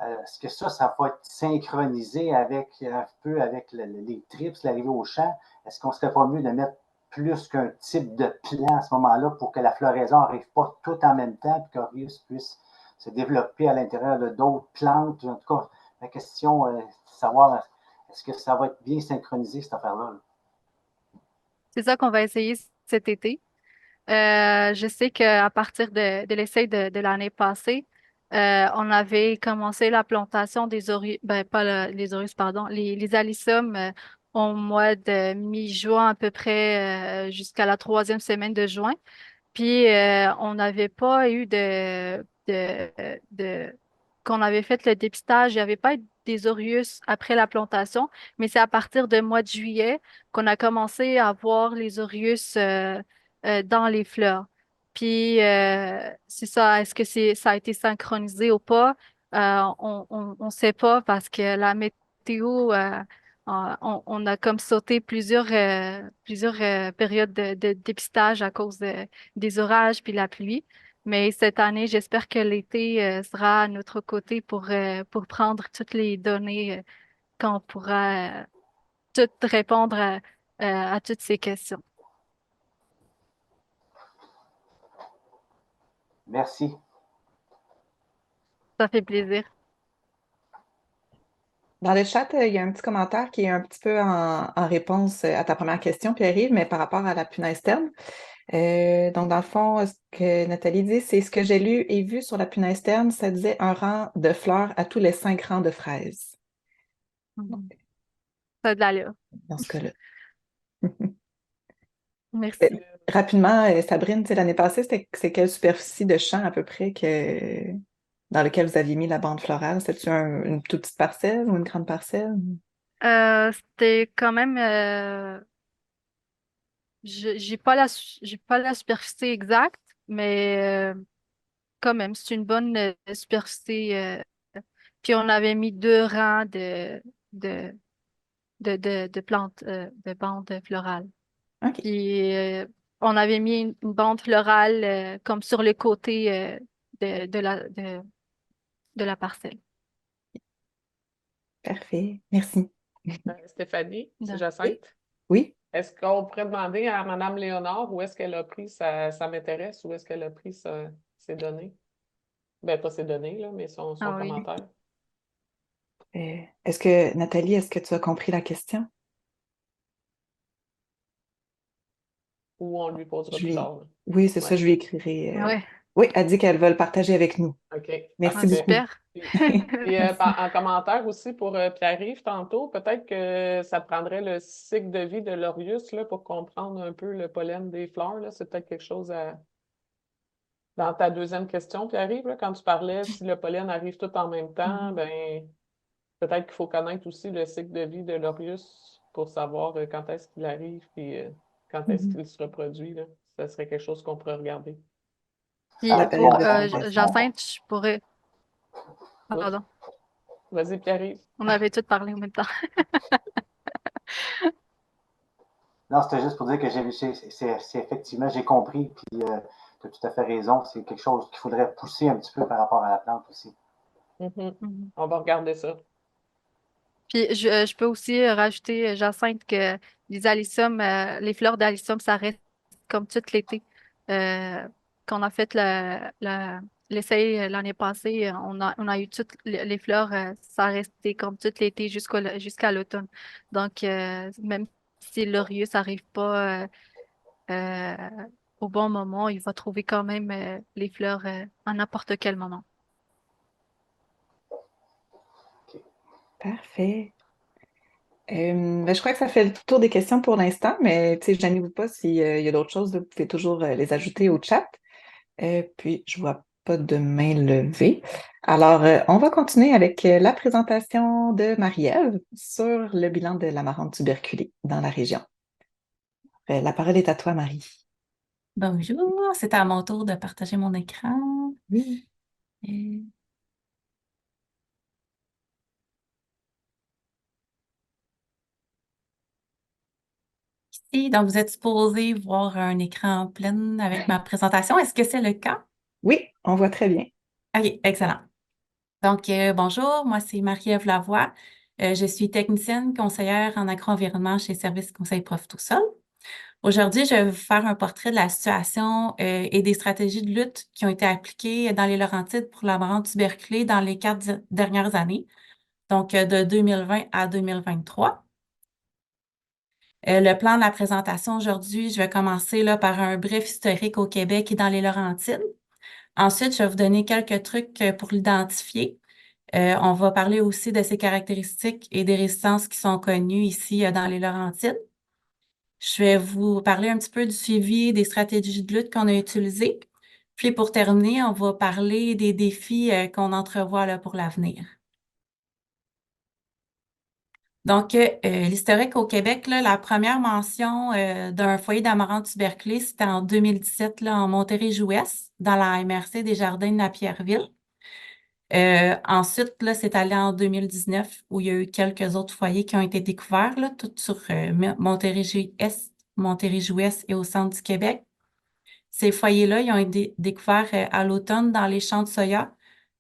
Speaker 6: Est-ce que ça va être synchronisé avec un peu avec les trips, l'arrivée au champ? Est-ce qu'on ne serait pas mieux de mettre plus qu'un type de plant à ce moment-là pour que la floraison n'arrive pas tout en même temps et qu'Orius puisse se développer à l'intérieur de d'autres plantes? En tout cas, la question est de savoir est-ce que ça va être bien synchronisé, cette affaire-là?
Speaker 5: C'est ça qu'on va essayer cet été. Je sais qu'à partir de l'essai de l'année passée, on avait commencé la plantation des orius, ben pas les orius, pardon, les alyssum au mois de mi-juin à peu près jusqu'à la troisième semaine de juin. Puis on n'avait pas eu qu'on avait fait le dépistage, il n'y avait pas eu des Orius après la plantation, mais c'est à partir de mois de juillet qu'on a commencé à voir les Orius dans les fleurs. Puis c'est ça, est-ce que ça a été synchronisé ou pas? On sait pas parce que la météo, on a comme sauté plusieurs périodes de dépistage à cause des orages puis la pluie. Mais cette année, j'espère que l'été sera à notre côté pour prendre toutes les données qu'on pourra toutes répondre à toutes ces questions.
Speaker 6: Merci.
Speaker 5: Ça fait plaisir.
Speaker 1: Dans le chat, il y a un petit commentaire qui est un petit peu en réponse à ta première question, Pierre-Yves, mais par rapport à la punaise terne. Donc, dans le fond, ce que Nathalie dit, c'est ce que j'ai lu et vu sur la punaise terne, ça disait un rang de fleurs à tous les 5 rangs de fraises.
Speaker 5: Ça a de l'allure.
Speaker 1: Dans ce cas-là.
Speaker 5: Merci.
Speaker 1: Rapidement, Sabrine, l'année passée, c'est quelle superficie de champ à peu près dans lequel vous aviez mis la bande florale? C'était-tu une toute petite parcelle ou une grande parcelle?
Speaker 5: C'était quand même j'ai pas la superficie exacte, mais quand même, c'est une bonne superficie. Puis on avait mis 2 rangs de, de plantes, de bandes florales.
Speaker 1: OK.
Speaker 5: Puis on avait mis une bande florale comme sur le côté de la parcelle.
Speaker 1: Parfait. Merci.
Speaker 2: Stéphanie, c'est
Speaker 5: Oui.
Speaker 2: Jacinthe.
Speaker 1: Oui.
Speaker 2: Est-ce qu'on pourrait demander à Mme Léonard où est-ce qu'elle a pris ça m'intéresse, où est-ce qu'elle a pris ses données? Ben, pas ses données, là, mais son
Speaker 5: Ah oui.
Speaker 2: commentaire.
Speaker 1: Nathalie, est-ce que tu as compris la question?
Speaker 2: Ou on lui posera plus tard. Là.
Speaker 1: Oui, c'est ça,
Speaker 2: Ouais.
Speaker 1: je lui écrirai.
Speaker 5: Ouais.
Speaker 1: Oui, elle dit qu'elle va le partager avec nous.
Speaker 2: OK.
Speaker 1: Merci
Speaker 5: Ah,
Speaker 1: beaucoup.
Speaker 5: super.
Speaker 2: Puis, en commentaire aussi pour Pierre-Yves tantôt, peut-être que ça prendrait le cycle de vie de l'Orius là, pour comprendre un peu le pollen des fleurs. Là. C'est peut-être quelque chose à. Dans ta deuxième question, Pierre-Yves, là, quand tu parlais si le pollen arrive tout en même temps, ben peut-être qu'il faut connaître aussi le cycle de vie de l'Orius pour savoir quand est-ce qu'il arrive et quand est-ce qu'il se reproduit. Là. Ça serait quelque chose qu'on pourrait regarder.
Speaker 5: Puis
Speaker 1: La période de
Speaker 5: pour
Speaker 1: végétation.
Speaker 5: Jacinthe, je pourrais. Pardon,
Speaker 2: Vas-y, Pierre.
Speaker 5: on avait tout parlé en même temps.
Speaker 6: Non, c'était juste pour dire que c'est effectivement, j'ai compris, puis tu as tout à fait raison. C'est quelque chose qu'il faudrait pousser un petit peu par rapport à la plante aussi.
Speaker 2: Mhm.
Speaker 5: Mhm.
Speaker 2: On va regarder ça.
Speaker 5: Puis je peux aussi rajouter, Jacinthe, que les alyssum, les fleurs d'alyssum, ça reste comme tout l'été. Quand on a fait l'essai l'année passée, on a eu toutes les fleurs, ça restait comme tout l'été jusqu'à l'automne. Donc, même si le laurier, ça n'arrive pas euh, au bon moment, il va trouver quand même les fleurs à n'importe quel moment.
Speaker 1: Parfait. Je crois que ça fait le tour des questions pour l'instant, mais gênez-vous pas s'il y a d'autres choses, là, vous pouvez toujours les ajouter au chat. Puis, je vois pas de main levée. Alors, on va continuer avec la présentation de Marie-Ève sur le bilan de l'amarante tuberculée dans la région. La parole est à toi, Marie.
Speaker 7: Bonjour, c'est à mon tour de partager mon écran.
Speaker 1: Oui.
Speaker 7: Et- Ici, donc vous êtes supposé voir un écran plein avec ma présentation. Est-ce que c'est le cas?
Speaker 1: Oui, on voit très bien.
Speaker 7: OK, excellent. Donc, bonjour, moi c'est Marie-Ève Lavoie. Je suis technicienne conseillère en agro-environnement chez Service Conseil Prof tout seul. Aujourd'hui, je vais vous faire un portrait de la situation et des stratégies de lutte qui ont été appliquées dans les Laurentides pour l'amarante tuberculée dans les 4 dernières années, donc de 2020 à 2023. Le plan de la présentation aujourd'hui, je vais commencer là, par un bref historique au Québec et dans les Laurentides. Ensuite, je vais vous donner quelques trucs pour l'identifier. On va parler aussi de ses caractéristiques et des résistances qui sont connues ici dans les Laurentides. Je vais vous parler un petit peu du suivi des stratégies de lutte qu'on a utilisées. Puis pour terminer, on va parler des défis qu'on entrevoit là, pour l'avenir. Donc, l'historique au Québec, là, la première mention d'un foyer d'amarante tuberculée, c'était en 2017 là, en Montérégie-Ouest, dans la MRC des Jardins de Napierville. Ensuite, là, c'est allé en 2019 où il y a eu quelques autres foyers qui ont été découverts, là, tout sur Montérégie-Est, Montérégie-Ouest et au centre du Québec. Ces foyers-là, ils ont été découverts à l'automne dans les champs de soya.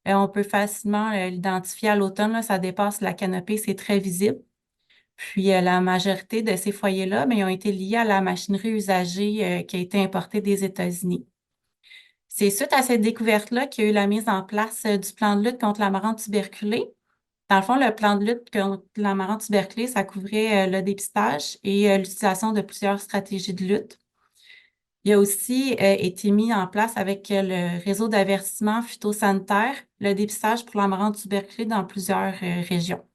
Speaker 7: On peut facilement l'identifier à l'automne, là, ça dépasse la canopée, c'est très visible. Puis la majorité de ces foyers-là, mais ils ont été liés à la machinerie usagée qui a été importée des États-Unis. C'est suite à cette découverte-là qu'il y a eu la mise en place du plan de lutte contre l'amarante tuberculée. Dans le fond, le plan de lutte contre l'amarante tuberculée, ça couvrait le dépistage et l'utilisation de plusieurs stratégies de lutte. Il a aussi été mis en place avec le réseau d'avertissement phytosanitaire, le dépistage pour l'amarante tuberculée dans plusieurs régions.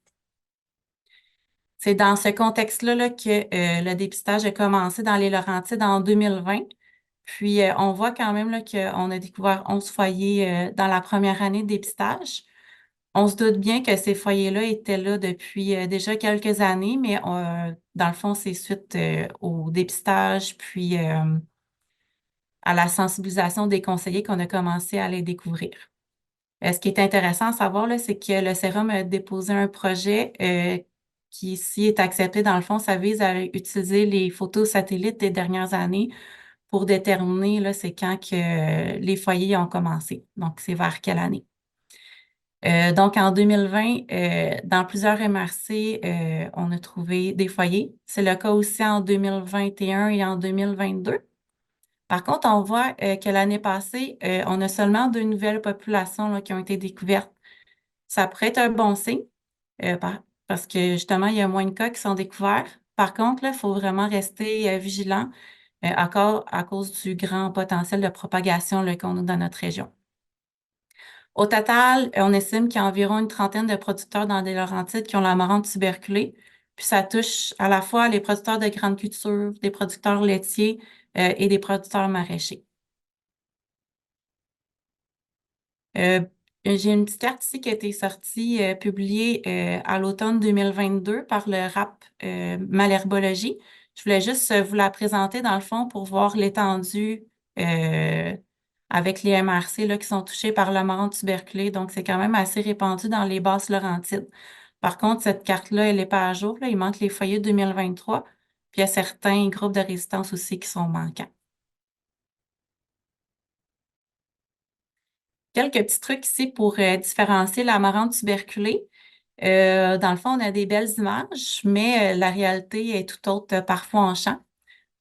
Speaker 7: C'est dans ce contexte-là là, que le dépistage a commencé dans les Laurentides en 2020. Puis, on voit quand même là, qu'on a découvert 11 foyers dans la première année de dépistage. On se doute bien que ces foyers-là étaient là depuis déjà quelques années, mais dans le fond, c'est suite au dépistage, puis à la sensibilisation des conseillers qu'on a commencé à les découvrir. Ce qui est intéressant à savoir, là, c'est que le Sérum a déposé un projet qui, s'il est accepté, dans le fond, ça vise à utiliser les photos satellites des dernières années pour déterminer là, c'est quand que les foyers ont commencé. Donc, c'est vers quelle année. Donc, en 2020, dans plusieurs MRC, on a trouvé des foyers. C'est le cas aussi en 2021 et en 2022. Par contre, on voit que l'année passée, on a seulement 2 nouvelles populations là, qui ont été découvertes. Ça pourrait être un bon signe parce que justement, il y a moins de cas qui sont découverts. Par contre, il faut vraiment rester vigilant encore à cause du grand potentiel de propagation là, qu'on a dans notre région. Au total, on estime qu'il y a environ une trentaine de producteurs dans des Laurentides qui ont l'amarante tuberculée. Puis ça touche à la fois les producteurs de grandes cultures, des producteurs laitiers et des producteurs maraîchers. J'ai une petite carte ici qui a été sortie, publiée à l'automne 2022 par le RAP Malherbologie. Je voulais juste vous la présenter dans le fond pour voir l'étendue avec les MRC là, qui sont touchés par l'amarante tuberculée. Donc, c'est quand même assez répandu dans les basses Laurentides. Par contre, cette carte-là, elle n'est pas à jour, là. Il manque les foyers 2023. Puis il y a certains groupes de résistance aussi qui sont manquants. Quelques petits trucs ici pour différencier l'amarante tuberculée. Dans le fond, on a des belles images, mais la réalité est tout autre parfois en champ.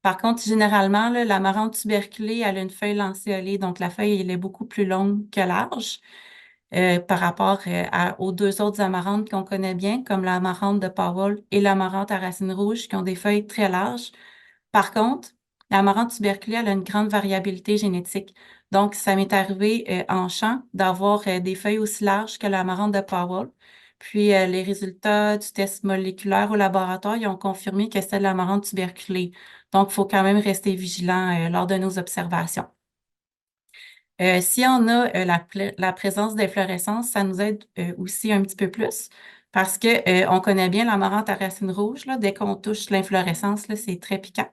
Speaker 7: Par contre, généralement, là, l'amarante tuberculée, elle a une feuille lancéolée, donc la feuille, elle est beaucoup plus longue que large par rapport aux deux autres amarantes qu'on connaît bien, comme l'amarante de Powell et l'amarante à racines rouges, qui ont des feuilles très larges. Par contre, l'amarante tuberculée, elle a une grande variabilité génétique. Donc, ça m'est arrivé en champ d'avoir des feuilles aussi larges que l'amarante de Powell. Puis, les résultats du test moléculaire au laboratoire, ils ont confirmé que c'était de l'amarante tuberculée. Donc, il faut quand même rester vigilant lors de nos observations. Si on a la présence d'efflorescence, ça nous aide aussi un petit peu plus parce que on connaît bien l'amarante à racines rouges. Là, dès qu'on touche l'inflorescence, là, c'est très piquant.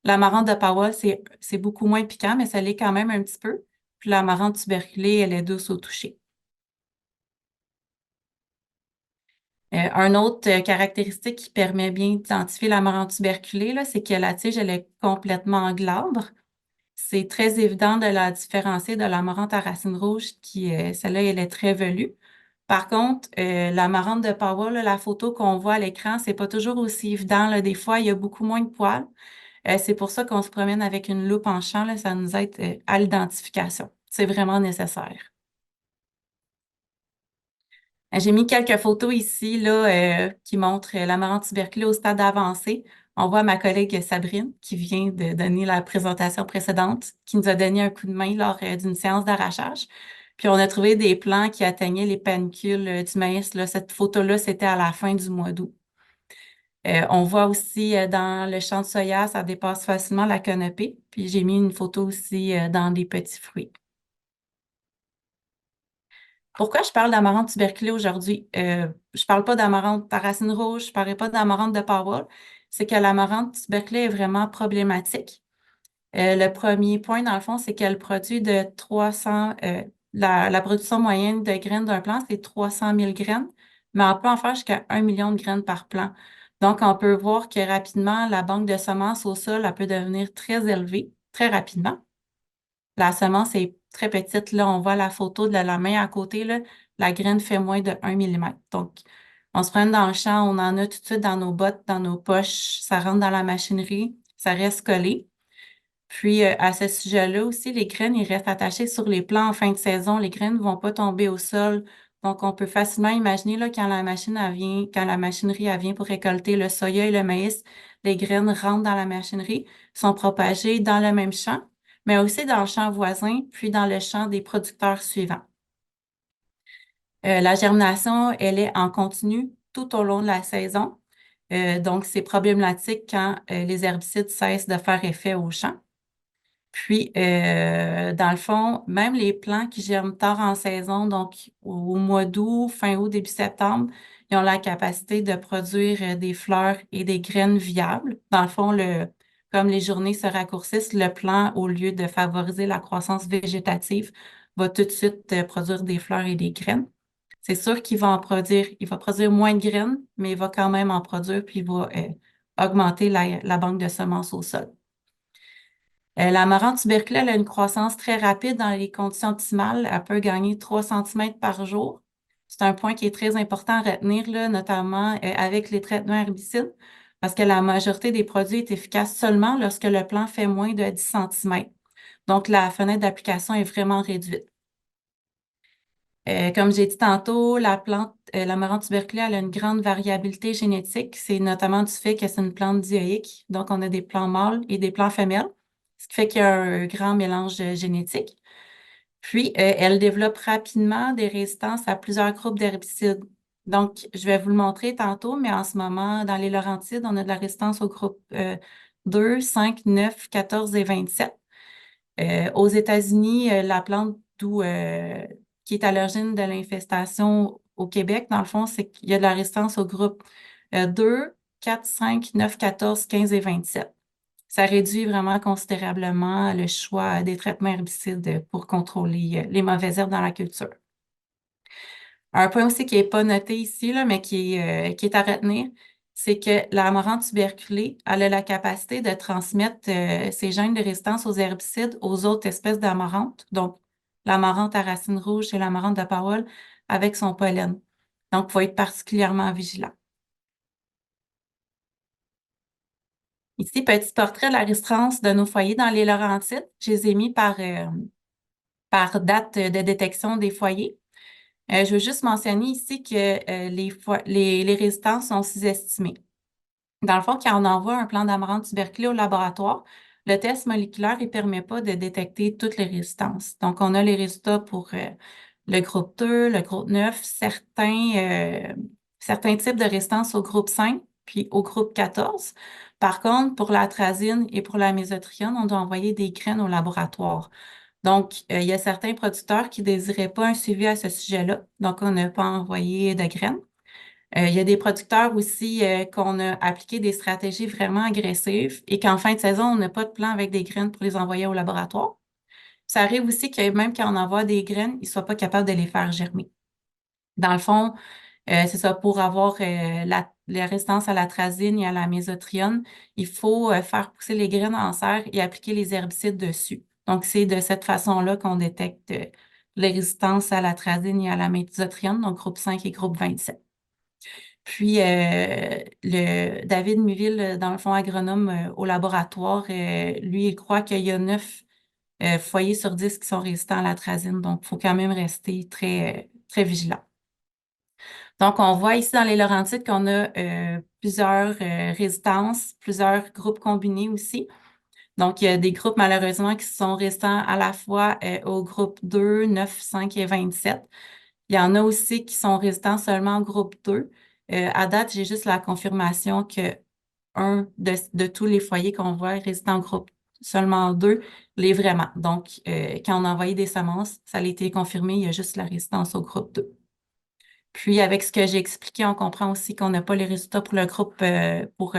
Speaker 7: L'amarante de Powell, c'est beaucoup moins piquant, mais ça l'est quand même un petit peu. Puis l'amarante tuberculée, elle est douce au toucher. Un autre caractéristique qui permet bien d'identifier l'amarante tuberculée, là, c'est que la tige, elle est complètement glabre. C'est très évident de la différencier de l'amarante à racines rouges, qui, celle-là, elle est très velue. Par contre, l'amarante de Powell, là, la photo qu'on voit à l'écran, c'est pas toujours aussi évident, là. Des fois, il y a beaucoup moins de poils. C'est pour ça qu'on se promène avec une loupe en champ, là, ça nous aide à l'identification. C'est vraiment nécessaire. J'ai mis quelques photos ici là, qui montrent l'amarante tuberculée au stade avancé. On voit ma collègue Sabrine qui vient de donner la présentation précédente, qui nous a donné un coup de main lors d'une séance d'arrachage. Puis on a trouvé des plants qui atteignaient les panicules du maïs. Là. Cette photo-là, c'était à la fin du mois d'août. On voit aussi dans le champ de soya, ça dépasse facilement la canopée. Puis j'ai mis une photo aussi dans des petits fruits. Pourquoi je parle d'amarante tuberculée aujourd'hui? Je parle pas d'amarante à racines rouges, je parlais pas d'amarante de Powell. C'est que l'amarante tuberculée est vraiment problématique. Le premier point, dans le fond, c'est qu'elle produit de 300, la production moyenne de graines d'un plant, c'est 300 000 graines, mais on peut en faire jusqu'à 1 million de graines par plant. Donc, on peut voir que rapidement, la banque de semences au sol, elle peut devenir très élevée, très rapidement. La semence est très petite. Là, on voit la photo de la main à côté. Là, la graine fait moins de 1 mm. Donc, on se promène dans le champ, on en a tout de suite dans nos bottes, dans nos poches. Ça rentre dans la machinerie, ça reste collé. Puis, à ce sujet-là aussi, les graines, ils restent attachés sur les plants en fin de saison. Les graines ne vont pas tomber au sol. Donc, on peut facilement imaginer là, quand la machinerie elle vient pour récolter le soya et le maïs, les graines rentrent dans la machinerie, sont propagées dans le même champ, mais aussi dans le champ voisin, puis dans le champ des producteurs suivants. La germination, elle est en continu tout au long de la saison. Donc, c'est problématique quand les herbicides cessent de faire effet au champ. Puis, dans le fond, même les plants qui germent tard en saison, donc au mois d'août, fin août, début septembre, ils ont la capacité de produire des fleurs et des graines viables. Dans le fond, comme les journées se raccourcissent, le plant, au lieu de favoriser la croissance végétative, va tout de suite produire des fleurs et des graines. C'est sûr qu'il va il va produire moins de graines, mais il va quand même en produire, puis il va augmenter la banque de semences au sol. L'amarante tuberculée, elle a une croissance très rapide dans les conditions optimales. Elle peut gagner 3 cm par jour. C'est un point qui est très important à retenir, là, notamment avec les traitements herbicides, parce que la majorité des produits est efficace seulement lorsque le plant fait moins de 10 cm. Donc, la fenêtre d'application est vraiment réduite. Comme j'ai dit tantôt, la plante, l'amarante tuberculée, elle a une grande variabilité génétique. C'est notamment du fait que c'est une plante dioïque. Donc, on a des plants mâles et des plants femelles, ce qui fait qu'il y a un grand mélange génétique. Puis, elle développe rapidement des résistances à plusieurs groupes d'herbicides. Donc, je vais vous le montrer tantôt, mais en ce moment, dans les Laurentides, on a de la résistance au groupe 2, 5, 9, 14 et 27. Aux États-Unis, la plante qui est à l'origine de l'infestation au Québec, dans le fond, c'est qu'il y a de la résistance au groupe 2, 4, 5, 9, 14, 15 et 27. Ça réduit vraiment considérablement le choix des traitements herbicides pour contrôler les mauvaises herbes dans la culture. Un point aussi qui n'est pas noté ici, là, mais qui est à retenir, c'est que l'amarante tuberculée, elle a la capacité de transmettre ses gènes de résistance aux herbicides aux autres espèces d'amarantes, donc l'amarante à racines rouges et l'amarante de Powell avec son pollen. Donc, il faut être particulièrement vigilant. Ici, petit portrait de la résistance de nos foyers dans les Laurentides. Je les ai mis par date de détection des foyers. Je veux juste mentionner ici que les résistances sont sous-estimées. Dans le fond, quand on envoie un plan d'amarante tuberculée au laboratoire, le test moléculaire ne permet pas de détecter toutes les résistances. Donc, on a les résultats pour le groupe 2, le groupe 9, certains types de résistances au groupe 5, puis au groupe 14. Par contre, pour l'atrazine et pour la mésotrione, on doit envoyer des graines au laboratoire. Donc, il y a certains producteurs qui ne désiraient pas un suivi à ce sujet-là, donc on n'a pas envoyé de graines. Il y a des producteurs aussi qu'on a appliqué des stratégies vraiment agressives et qu'en fin de saison, on n'a pas de plan avec des graines pour les envoyer au laboratoire. Ça arrive aussi que même quand on envoie des graines, ils ne soient pas capables de les faire germer. Dans le fond, c'est ça, pour avoir la résistance à l'atrazine et à la mésotrione, il faut faire pousser les graines en serre et appliquer les herbicides dessus. Donc, c'est de cette façon-là qu'on détecte les résistances à l'atrazine et à la mésotrione, donc groupe 5 et groupe 27. Puis, David Miville, dans le fond agronome au laboratoire, lui, il croit qu'il y a 9 foyers sur 10 qui sont résistants à l'atrazine. Donc, il faut quand même rester très, très vigilant. Donc, on voit ici dans les Laurentides qu'on a plusieurs résistances, plusieurs groupes combinés aussi. Donc, il y a des groupes malheureusement qui sont résistants à la fois au groupe 2, 9, 5 et 27. Il y en a aussi qui sont résistants seulement au groupe 2. À date, j'ai juste la confirmation que un de tous les foyers qu'on voit résistant au groupe seulement 2 l'est vraiment. Donc, quand on a envoyé des semences, ça a été confirmé, il y a juste la résistance au groupe 2. Puis, avec ce que j'ai expliqué, on comprend aussi qu'on n'a pas les résultats pour le groupe, pour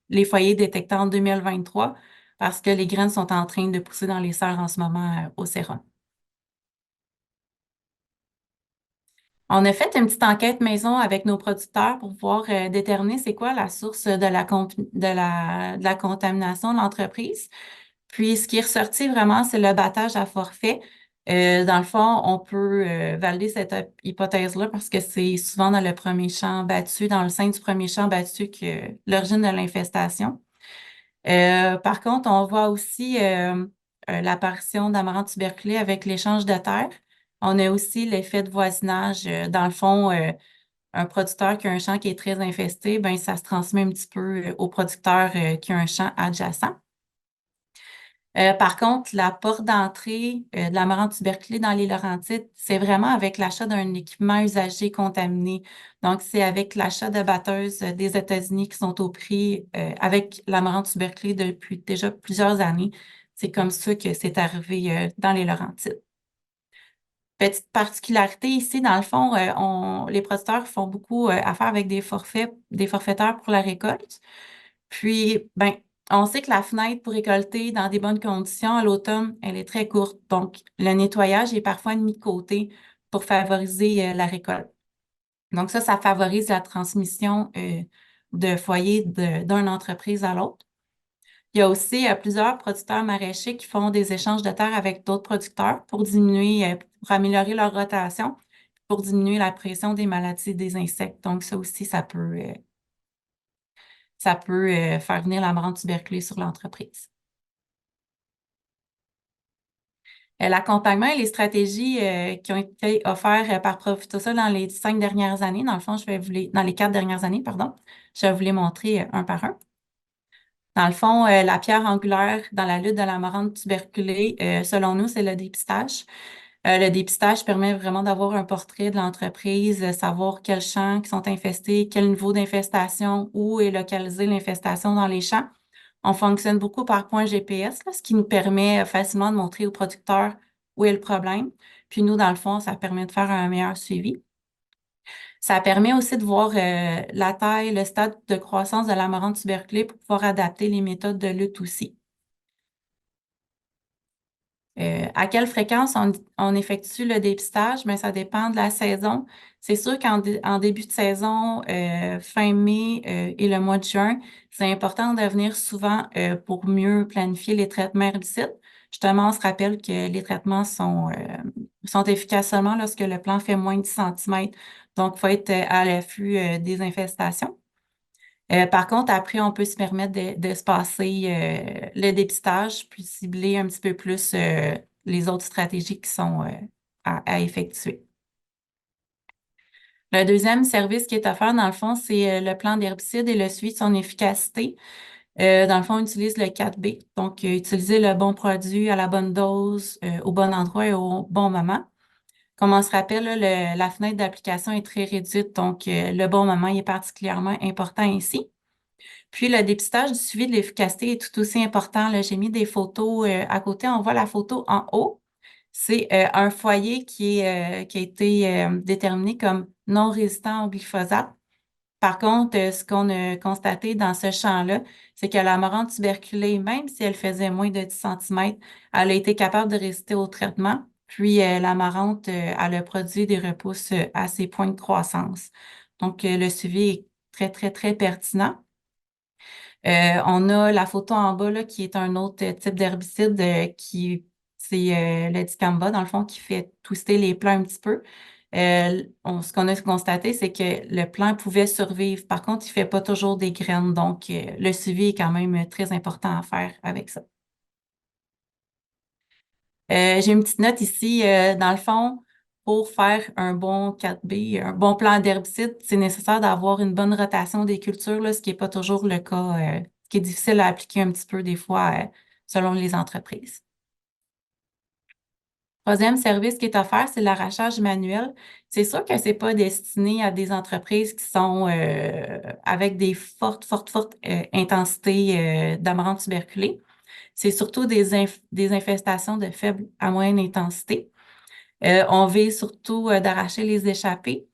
Speaker 7: les foyers détectés en 2023 parce que les graines sont en train de pousser dans les serres en ce moment au sérum. On a fait une petite enquête maison avec nos producteurs pour pouvoir déterminer c'est quoi la source de la contamination de l'entreprise. Puis, ce qui est ressorti vraiment, c'est le battage à forfait. Dans le fond, on peut valider cette hypothèse-là parce que c'est souvent dans le premier champ battu, dans le sein du premier champ battu, que l'origine de l'infestation. Par contre, on voit aussi l'apparition d'amarante tuberculée avec l'échange de terre. On a aussi l'effet de voisinage. Dans le fond, un producteur qui a un champ qui est très infesté, ben ça se transmet un petit peu au producteur qui a un champ adjacent. Par contre, la porte d'entrée de l'amarante tuberculée dans les Laurentides, c'est vraiment avec l'achat d'un équipement usagé contaminé. Donc, c'est avec l'achat de batteuses des États-Unis qui sont au prix avec l'amarante tuberculée depuis déjà plusieurs années. C'est comme ça que c'est arrivé dans les Laurentides. Petite particularité ici, dans le fond, les producteurs font beaucoup affaire avec des forfaiteurs pour la récolte. Puis, ben, on sait que la fenêtre pour récolter dans des bonnes conditions à l'automne, elle est très courte. Donc, le nettoyage est parfois mis de côté pour favoriser la récolte. Donc, ça favorise la transmission de foyers d'une entreprise à l'autre. Il y a aussi plusieurs producteurs maraîchers qui font des échanges de terre avec d'autres producteurs pour diminuer, pour améliorer leur rotation, pour diminuer la pression des maladies des insectes. Donc, ça aussi, ça peut faire venir l'amarante tuberculée sur l'entreprise. L'accompagnement et les stratégies qui ont été offertes par Profitosol dans les 5 dernières années, dans le fond, dans les 4 dernières années, pardon, je vais vous les montrer un par un. Dans le fond, la pierre angulaire dans la lutte de l'amarante tuberculée, selon nous, c'est le dépistage. Le dépistage permet vraiment d'avoir un portrait de l'entreprise, savoir quels champs qui sont infestés, quel niveau d'infestation, où est localisée l'infestation dans les champs. On fonctionne beaucoup par point GPS, là, ce qui nous permet facilement de montrer aux producteurs où est le problème. Puis nous, dans le fond, ça permet de faire un meilleur suivi. Ça permet aussi de voir la taille, le stade de croissance de l'amarante tuberculée pour pouvoir adapter les méthodes de lutte aussi. À quelle fréquence on effectue le dépistage? Bien, ça dépend de la saison. C'est sûr en début de saison, fin mai et le mois de juin, c'est important de venir souvent pour mieux planifier les traitements herbicides. Justement, on se rappelle que les traitements sont efficaces seulement lorsque le plant fait moins de 10 cm. Donc, il faut être à l'affût des infestations. Par contre, après, on peut se permettre de se passer le dépistage, puis cibler un petit peu plus les autres stratégies qui sont à effectuer. Le deuxième service qui est offert, dans le fond, c'est le plan d'herbicide et le suivi de son efficacité. Dans le fond, on utilise le 4B, donc utiliser le bon produit à la bonne dose, au bon endroit et au bon moment. Comme on se rappelle, là, la fenêtre d'application est très réduite, donc le bon moment est particulièrement important ici. Puis, le dépistage du suivi de l'efficacité est tout aussi important. Là, j'ai mis des photos à côté. On voit la photo en haut. C'est un foyer qui a été déterminé comme non résistant au glyphosate. Par contre, ce qu'on a constaté dans ce champ-là, c'est que l'amarante tuberculée, même si elle faisait moins de 10 cm, elle a été capable de résister au traitement. Puis, l'amarante, elle a produit des repousses à ses points de croissance. Donc, le suivi est très, très, très pertinent. On a la photo en bas là, qui est un autre type d'herbicide c'est le dicamba, dans le fond, qui fait twister les plants un petit peu. Ce qu'on a constaté, c'est que le plant pouvait survivre. Par contre, il ne fait pas toujours des graines. Donc, le suivi est quand même très important à faire avec ça. J'ai une petite note ici. Dans le fond, pour faire un bon 4B, un bon plan d'herbicide, c'est nécessaire d'avoir une bonne rotation des cultures, là, ce qui n'est pas toujours le cas, ce qui est difficile à appliquer un petit peu des fois selon les entreprises. Troisième service qui est offert, c'est l'arrachage manuel. C'est sûr que ce n'est pas destiné à des entreprises qui sont avec des fortes intensités d'amarante tuberculée. C'est surtout des infestations de faible à moyenne intensité. On vise surtout d'arracher les échappées.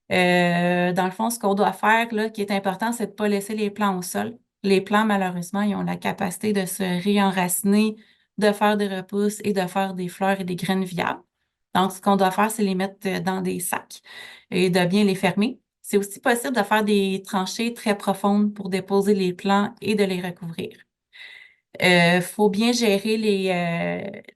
Speaker 7: Dans le fond, ce qu'on doit faire, là, qui est important, c'est de ne pas laisser les plants au sol. Les plants, malheureusement, ils ont la capacité de se réenraciner, de faire des repousses et de faire des fleurs et des graines viables. Donc, ce qu'on doit faire, c'est les mettre dans des sacs et de bien les fermer. C'est aussi possible de faire des tranchées très profondes pour déposer les plants et de les recouvrir. Faut bien gérer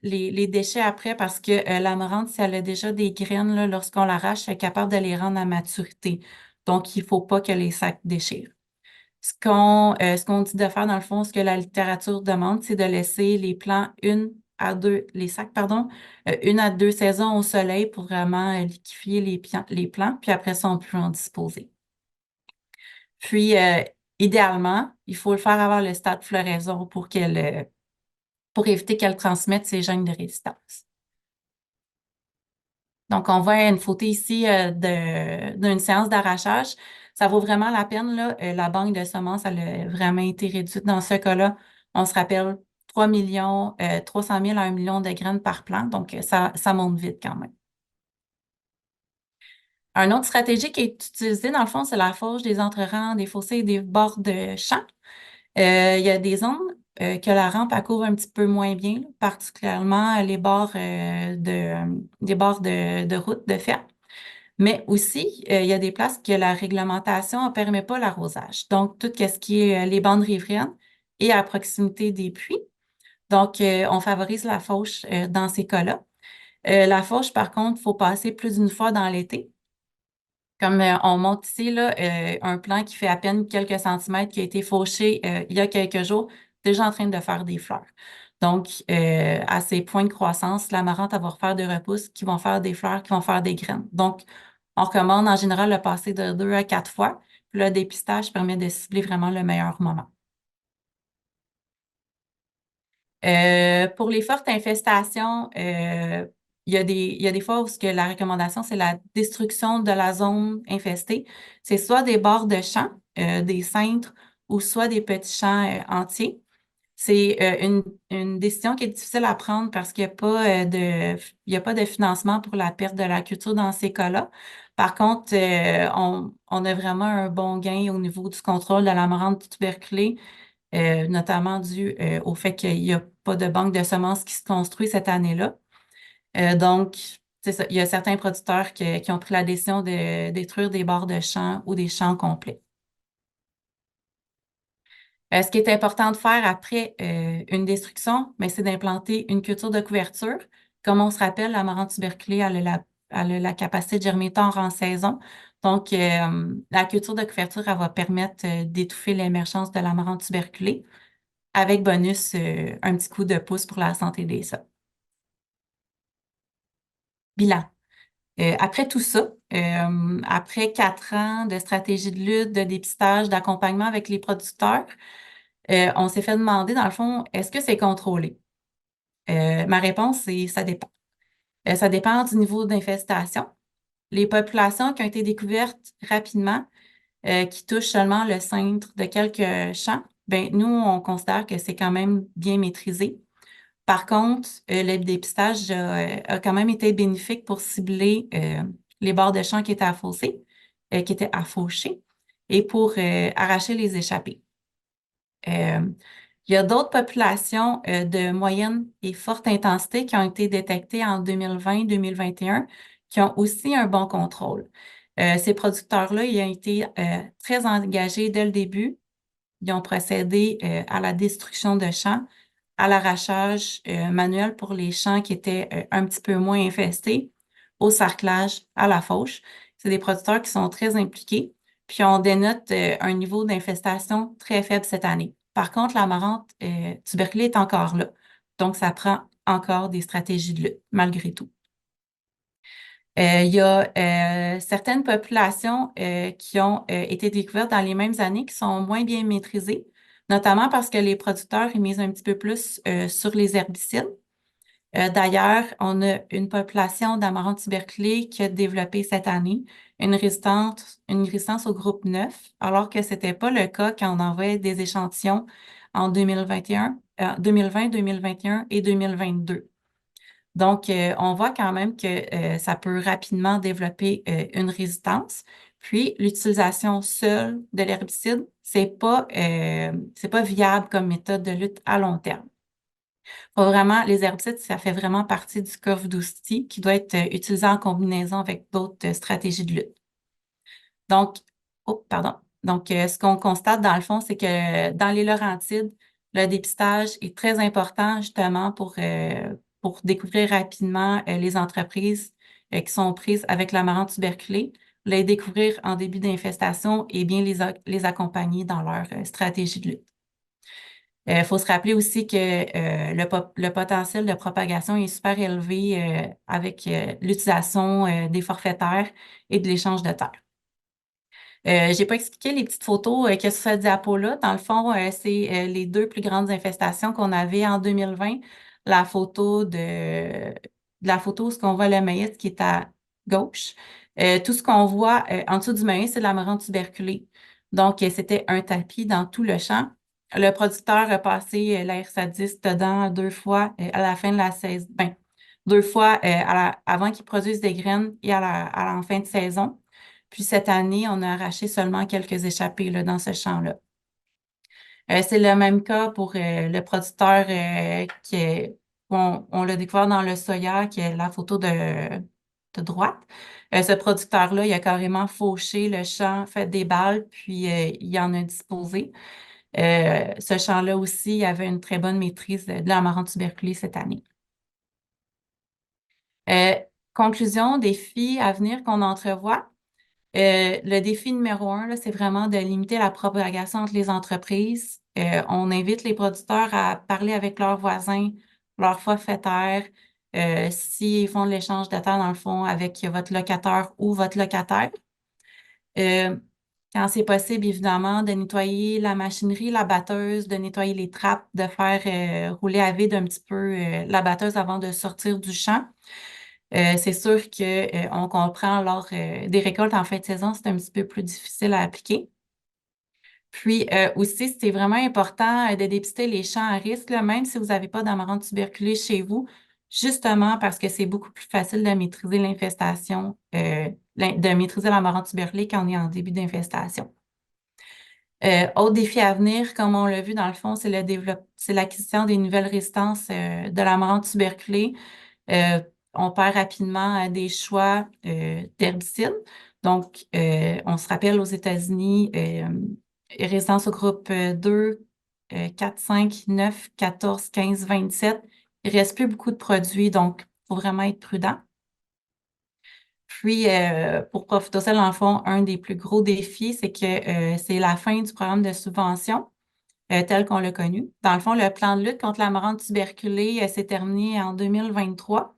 Speaker 7: les déchets après parce que l'amarante, si elle a déjà des graines, là, lorsqu'on l'arrache, elle est capable de les rendre à maturité. Donc, il ne faut pas que les sacs déchirent. Ce qu'on dit de faire, dans le fond, ce que la littérature demande, c'est de laisser les sacs, pardon, 1 à 2 saisons au soleil pour vraiment liquéfier les plants, puis après ça, on peut en disposer. Puis, idéalement, il faut le faire avant le stade floraison pour éviter qu'elle transmette ses gènes de résistance. Donc, on voit une photo ici d'une séance d'arrachage. Ça vaut vraiment la peine, là. La banque de semences, elle a vraiment été réduite dans ce cas-là. On se rappelle 300 000 à 1 million de graines par plant. Donc, ça monte vite quand même. Une autre stratégie qui est utilisée, dans le fond, c'est la fauche des entrerangs, des fossés et des bords de champs. Il y a des zones que la rampe elle couvre un petit peu moins bien, là, particulièrement les bords des bords de route de fer. Mais aussi, il y a des places que la réglementation ne permet pas l'arrosage. Donc, tout ce qui est les bandes riveraines et à proximité des puits. Donc, on favorise la fauche dans ces cas-là. La fauche, par contre, il faut passer plus d'une fois dans l'été. Comme on montre ici, là, un plant qui fait à peine quelques centimètres, qui a été fauché il y a quelques jours, déjà en train de faire des fleurs. Donc, à ces points de croissance, l'amarante va refaire des repousses qui vont faire des fleurs, qui vont faire des graines. Donc, on recommande en général le passer de 2 à 4 fois. Puis le dépistage permet de cibler vraiment le meilleur moment. Pour les fortes infestations, il y a des fois où la recommandation, c'est la destruction de la zone infestée. C'est soit des bords de champs, des cintres, ou soit des petits champs entiers. C'est une décision qui est difficile à prendre parce qu'il n'y a pas de financement pour la perte de la culture dans ces cas-là. Par contre, on a vraiment un bon gain au niveau du contrôle de l'amarante tuberculée, notamment dû au fait qu'il n'y a pas de banque de semences qui se construit cette année-là. Donc, c'est ça, il y a certains producteurs qui ont pris la décision de détruire des bords de champs ou des champs complets. Ce qui est important de faire après une destruction, mais c'est d'implanter une culture de couverture. Comme on se rappelle, l'amarante tuberculée elle a la capacité de germer tard en saison. Donc, la culture de couverture, elle va permettre d'étouffer l'émergence de l'amarante tuberculée avec bonus un petit coup de pouce pour la santé des sols. Bilan. Après tout ça, après 4 ans de stratégie de lutte, de dépistage, d'accompagnement avec les producteurs, on s'est fait demander, dans le fond, est-ce que c'est contrôlé? Ma réponse, c'est ça dépend. Ça dépend du niveau d'infestation. Les populations qui ont été découvertes rapidement, qui touchent seulement le centre de quelques champs, ben nous, on considère que c'est quand même bien maîtrisé. Par contre, le dépistage a quand même été bénéfique pour cibler les bords de champs qui étaient qui étaient affauchés, et pour arracher les échappées. Il y a d'autres populations de moyenne et forte intensité qui ont été détectées en 2020-2021 qui ont aussi un bon contrôle. Ces producteurs-là, ils ont été très engagés dès le début. Ils ont procédé à la destruction de champs, à l'arrachage manuel pour les champs qui étaient un petit peu moins infestés, au sarclage, à la fauche. C'est des producteurs qui sont très impliqués, puis on dénote un niveau d'infestation très faible cette année. Par contre, l'amarante tuberculée est encore là, donc ça prend encore des stratégies de lutte, malgré tout. Il y a certaines populations qui ont été découvertes dans les mêmes années qui sont moins bien maîtrisées, notamment parce que les producteurs ils misent un petit peu plus sur les herbicides. D'ailleurs, on a une population d'amarante tuberculée qui a développé cette année une résistance au groupe 9, alors que ce n'était pas le cas quand on envoyait des échantillons en 2020, 2021 et 2022. Donc, on voit quand même que ça peut rapidement développer une résistance. Puis, l'utilisation seule de l'herbicide, c'est pas viable comme méthode de lutte à long terme. Faut vraiment, les herbicides, ça fait vraiment partie du coffre d'outils qui doit être utilisé en combinaison avec d'autres stratégies de lutte. Donc, ce qu'on constate dans le fond, c'est que dans les Laurentides, le dépistage est très important justement pour découvrir rapidement les entreprises qui sont prises avec l'amarante tuberculée, les découvrir en début d'infestation et bien les accompagner dans leur stratégie de lutte. Il faut se rappeler aussi que le potentiel de propagation est super élevé avec l'utilisation des forfaitaires et de l'échange de terre. J'ai pas expliqué les petites photos qu'il y a sur cette diapo-là. Dans le fond, c'est les 2 plus grandes infestations qu'on avait en 2020. La photo où on voit le maïs qui est à gauche. Tout ce qu'on voit en dessous du maïs, c'est de l'amarante tuberculée. Donc, c'était un tapis dans tout le champ. Le producteur a passé la RSA-10 dedans 2 fois à la fin de la saison. Ben, 2 fois avant qu'il produise des graines et à la fin de saison. Puis cette année, on a arraché seulement quelques échappées là, dans ce champ-là. C'est le même cas pour le producteur on l'a découvert dans le soya, qui est la photo de droite. Ce producteur-là, il a carrément fauché le champ, fait des balles, puis il en a disposé. Ce champ-là aussi, il avait une très bonne maîtrise de l'amarante tuberculée cette année. Conclusion, défis à venir qu'on entrevoit. Le défi numéro 1, c'est vraiment de limiter la propagation entre les entreprises. On invite les producteurs à parler avec leurs voisins, leurs forfaitaires, s'ils font de l'échange de terre, dans le fond, avec votre locateur ou votre locataire. Quand c'est possible, évidemment, de nettoyer la machinerie, la batteuse, de nettoyer les trappes, de faire rouler à vide un petit peu la batteuse avant de sortir du champ. C'est sûr qu'on comprend lors des récoltes en fin de saison, c'est un petit peu plus difficile à appliquer. Puis aussi, c'est vraiment important de dépister les champs à risque, là, même si vous n'avez pas d'amarante tuberculée chez vous. justement parce que c'est beaucoup plus facile de maîtriser l'infestation, de maîtriser l'amaranth tuberculée quand on est en début d'infestation. Autre défi à venir, comme on l'a vu dans le fond, c'est l'acquisition des nouvelles résistances de l'amaranth tuberculée. On perd rapidement des choix d'herbicides. Donc, on se rappelle aux États-Unis, résistance au groupe 2, 4, 5, 9, 14, 15, 27. Il ne reste plus beaucoup de produits, donc il faut vraiment être prudent. Puis, pour Profitocel, dans le fond, un des plus gros défis, c'est que c'est la fin du programme de subvention tel qu'on l'a connu. Dans le fond, le plan de lutte contre l'amaranth tuberculée s'est terminé en 2023.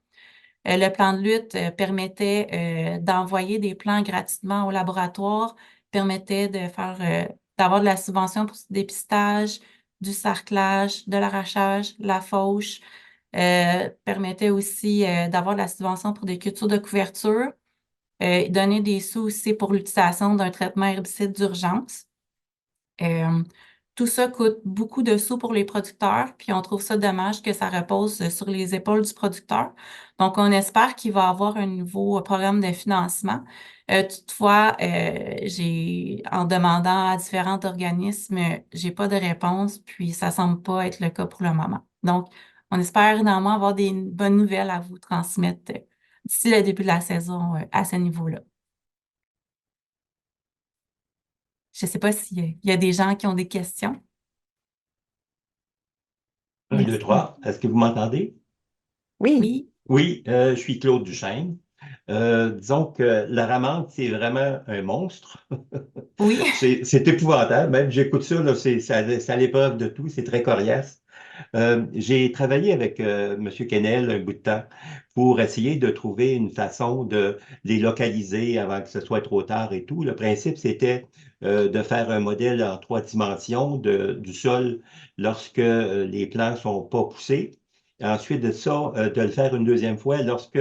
Speaker 7: Le plan de lutte permettait d'envoyer des plants gratuitement au laboratoire, permettait d'avoir de la subvention pour le dépistage, du sarclage, de l'arrachage, la fauche, permettait aussi d'avoir de la subvention pour des cultures de couverture, donner des sous aussi pour l'utilisation d'un traitement herbicide d'urgence. Tout ça coûte beaucoup de sous pour les producteurs, puis on trouve ça dommage que ça repose sur les épaules du producteur. Donc, on espère qu'il va y avoir un nouveau programme de financement. Toutefois, en demandant à différents organismes, j'ai pas de réponse, puis ça semble pas être le cas pour le moment. Donc, on espère énormément avoir des bonnes nouvelles à vous transmettre d'ici le début de la saison à ce niveau-là. Je ne sais pas s'il y a des gens qui ont des questions.
Speaker 8: 1, 2, 3. Est-ce que vous m'entendez?
Speaker 1: Oui.
Speaker 7: Oui.
Speaker 8: Oui, je suis Claude Duchesne. Disons que la ramante, c'est vraiment un monstre.
Speaker 7: Oui.
Speaker 8: C'est épouvantable. Même j'écoute ça, là, c'est à l'épreuve de tout. C'est très coriace. J'ai travaillé avec M. Kennel un bout de temps pour essayer de trouver une façon de les localiser avant que ce soit trop tard et tout. Le principe, c'était de faire un modèle en 3 dimensions du sol lorsque les plants sont pas poussés. Ensuite de ça, de le faire une deuxième fois lorsque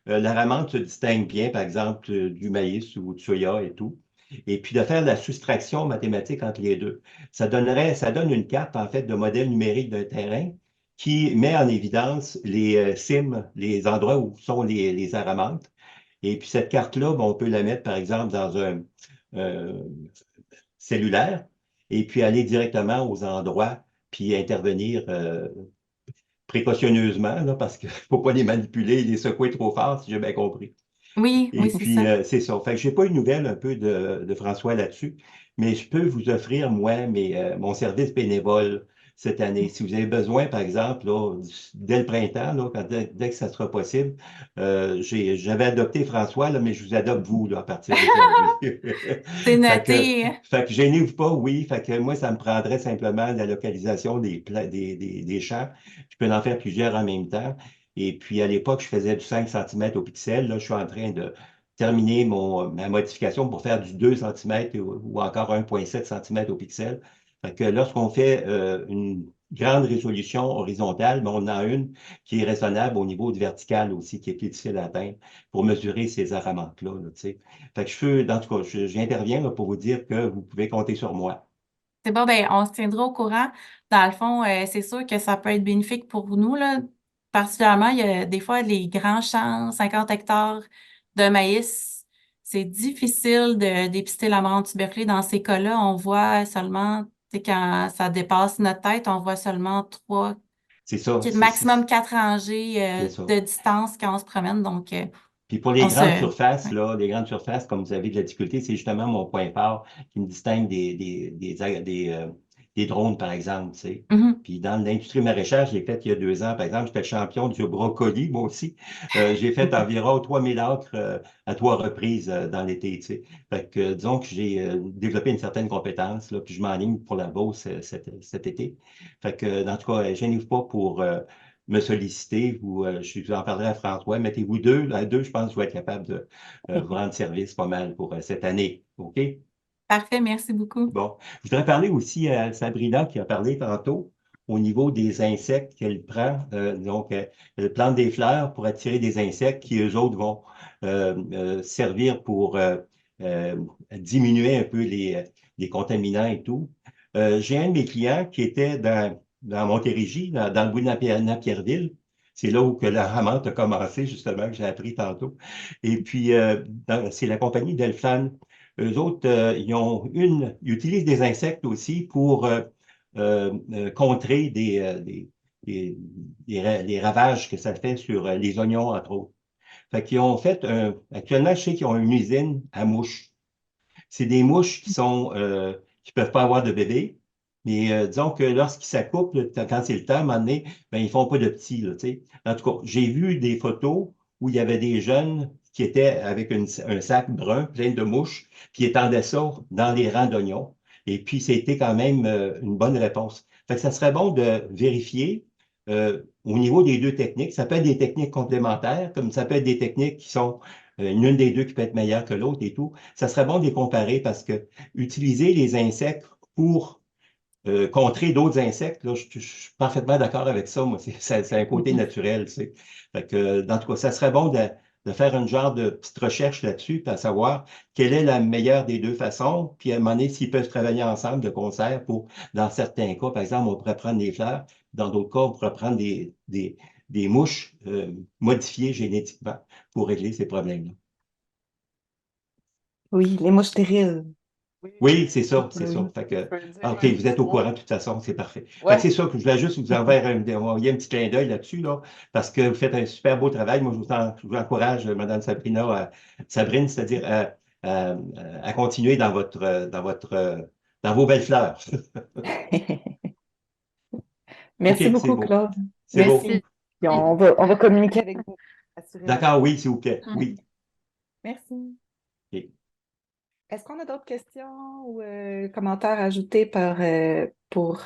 Speaker 8: la ramante se distingue bien, par exemple, du maïs ou du soya et tout. Et puis de faire la soustraction mathématique entre les deux. Ça donne une carte, en fait, de modèle numérique d'un terrain qui met en évidence les cimes, les endroits où sont les aramantes. Et puis cette carte-là, on peut la mettre, par exemple, dans un cellulaire et puis aller directement aux endroits puis intervenir précautionneusement, là, parce qu'il ne faut pas les manipuler, les secouer trop fort, si j'ai bien compris.
Speaker 7: Oui,
Speaker 8: Et
Speaker 7: oui, c'est
Speaker 8: puis,
Speaker 7: ça.
Speaker 8: c'est ça. Fait que j'ai pas une nouvelle un peu de François là-dessus, mais je peux vous offrir, moi, mon service bénévole cette année. Si vous avez besoin, par exemple, là, dès le printemps, là, dès que ça sera possible, j'avais adopté François, là, mais je vous adopte vous là, à partir d'aujourd'hui.
Speaker 7: C'est
Speaker 8: Fait que,
Speaker 7: noté.
Speaker 8: fait que gênez-vous pas, oui. Fait que moi, ça me prendrait simplement la localisation des champs. Je peux en faire plusieurs en même temps. Et puis, à l'époque, je faisais du 5 cm au pixel. Là, je suis en train de terminer ma modification pour faire du 2 cm ou encore 1,7 cm au pixel. Fait que lorsqu'on fait une grande résolution horizontale, mais on en a une qui est raisonnable au niveau de vertical aussi, qui est plus difficile à atteindre pour mesurer ces aramantes-là. Là, tu sais. Fait que dans tout cas, j'interviens là, pour vous dire que vous pouvez compter sur moi.
Speaker 7: C'est bon, ben, on se tiendra au courant. Dans le fond, c'est sûr que ça peut être bénéfique pour nous, là. Particulièrement, il y a des fois les grands champs, 50 hectares de maïs. C'est difficile de dépister l'amaranth tuberculée. Dans ces cas-là, on voit seulement, tu sais, quand ça dépasse notre tête, on voit seulement
Speaker 8: C'est ça.
Speaker 7: maximum 4 rangées
Speaker 8: C'est ça.
Speaker 7: de distance quand on se promène. Donc,
Speaker 8: Puis pour les
Speaker 7: on
Speaker 8: grandes
Speaker 7: se...
Speaker 8: surfaces,
Speaker 7: ouais.
Speaker 8: là, les grandes surfaces, comme vous avez de la difficulté, c'est justement mon point fort qui me distingue des drones, par exemple, tu sais.
Speaker 7: Mhm.
Speaker 8: Puis dans l'industrie maraîchère, j'ai fait il y a 2 ans, par exemple, j'étais champion du brocoli, moi aussi. J'ai fait environ 3000 acres à 3 reprises dans l'été, tu sais. Fait que disons que j'ai développé une certaine compétence, là, puis je m'enligne pour la Beauce cet été. Fait que dans tout cas, gênez-vous pas pour me solliciter, je vous en parlerai à François. Mettez-vous à deux, je pense que je vais être capable de vous rendre service pas mal pour cette année. OK?
Speaker 7: Parfait, merci beaucoup.
Speaker 8: Bon. Je voudrais parler aussi à Sabrina qui a parlé tantôt au niveau des insectes qu'elle prend. Donc, elle plante des fleurs pour attirer des insectes qui, eux autres, vont servir pour diminuer un peu les contaminants et tout. J'ai un de mes clients qui était dans Montérégie, dans le bout de Napierville. C'est là où que la ramante a commencé, justement, que j'ai appris tantôt. Et puis, c'est la compagnie Delphan. Eux autres, ils utilisent des insectes aussi pour contrer les ravages que ça fait sur les oignons, entre autres. Fait qu'ils ont fait actuellement, je sais qu'ils ont une usine à mouches. C'est des mouches qui peuvent pas avoir de bébés, mais disons que lorsqu'ils s'accouplent, quand c'est le temps, à un moment donné, ben, ils font pas de petits, là, tu sais. En tout cas, j'ai vu des photos où il y avait des jeunes qui étaient avec un sac brun plein de mouches, puis ils étendaient ça dans les rangs d'oignons. Et puis, c'était quand même une bonne réponse. Fait que ça serait bon de vérifier au niveau des deux techniques. Ça peut être des techniques complémentaires, comme ça peut être des techniques qui sont l'une des deux qui peut être meilleure que l'autre et tout. Ça serait bon de les comparer parce que utiliser les insectes pour contrer d'autres insectes, là, je suis parfaitement d'accord avec ça. Moi, c'est un côté naturel. Tu sais. Fait que, dans tout cas, ça serait bon de faire un genre de petite recherche là-dessus, puis à savoir quelle est la meilleure des deux façons, puis à un moment donné, s'ils peuvent travailler ensemble de concert pour, dans certains cas, par exemple, on pourrait prendre des fleurs, dans d'autres cas, on pourrait prendre des mouches modifiées génétiquement pour régler ces problèmes-là.
Speaker 1: Oui, les mouches stériles.
Speaker 8: Oui, c'est ça, c'est
Speaker 1: Oui.
Speaker 8: ça. Fait
Speaker 2: Je
Speaker 8: que,
Speaker 2: peux dire
Speaker 8: OK,
Speaker 2: un
Speaker 8: vous êtes
Speaker 2: petit
Speaker 8: au
Speaker 2: mot.
Speaker 8: courant de toute façon, c'est parfait. Fait que
Speaker 2: Ouais.
Speaker 8: c'est ça que je voulais juste vous envoyer un petit clin d'œil là-dessus, là, parce que vous faites un super beau travail. Moi, je vous encourage, Madame Sabrine, c'est-à-dire à continuer dans vos belles fleurs. OK,
Speaker 1: Merci
Speaker 8: c'est
Speaker 1: beaucoup,
Speaker 8: beau.
Speaker 1: Claude.
Speaker 8: C'est beau.
Speaker 1: Merci. Puis on va communiquer avec vous, assurément.
Speaker 8: D'accord, oui, s'il vous plaît. Oui.
Speaker 1: Merci.
Speaker 8: OK.
Speaker 1: Est-ce qu'on a d'autres questions ou commentaires ajoutés pour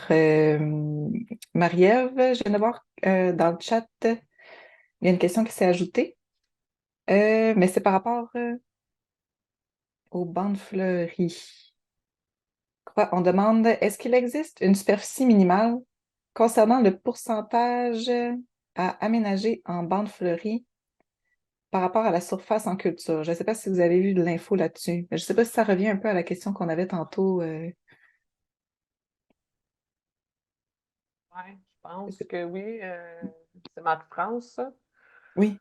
Speaker 1: Marie-Ève? Je viens de voir dans le chat, il y a une question qui s'est ajoutée, mais c'est par rapport aux bandes fleuries. On demande, est-ce qu'il existe une superficie minimale concernant le pourcentage à aménager en bandes fleuries par rapport à la surface en culture? Je ne sais pas si vous avez vu de l'info là-dessus. Je ne sais pas si ça revient un peu à la question qu'on avait tantôt.
Speaker 2: Ouais, je pense que oui. C'est Marie-France, ça.
Speaker 1: Oui.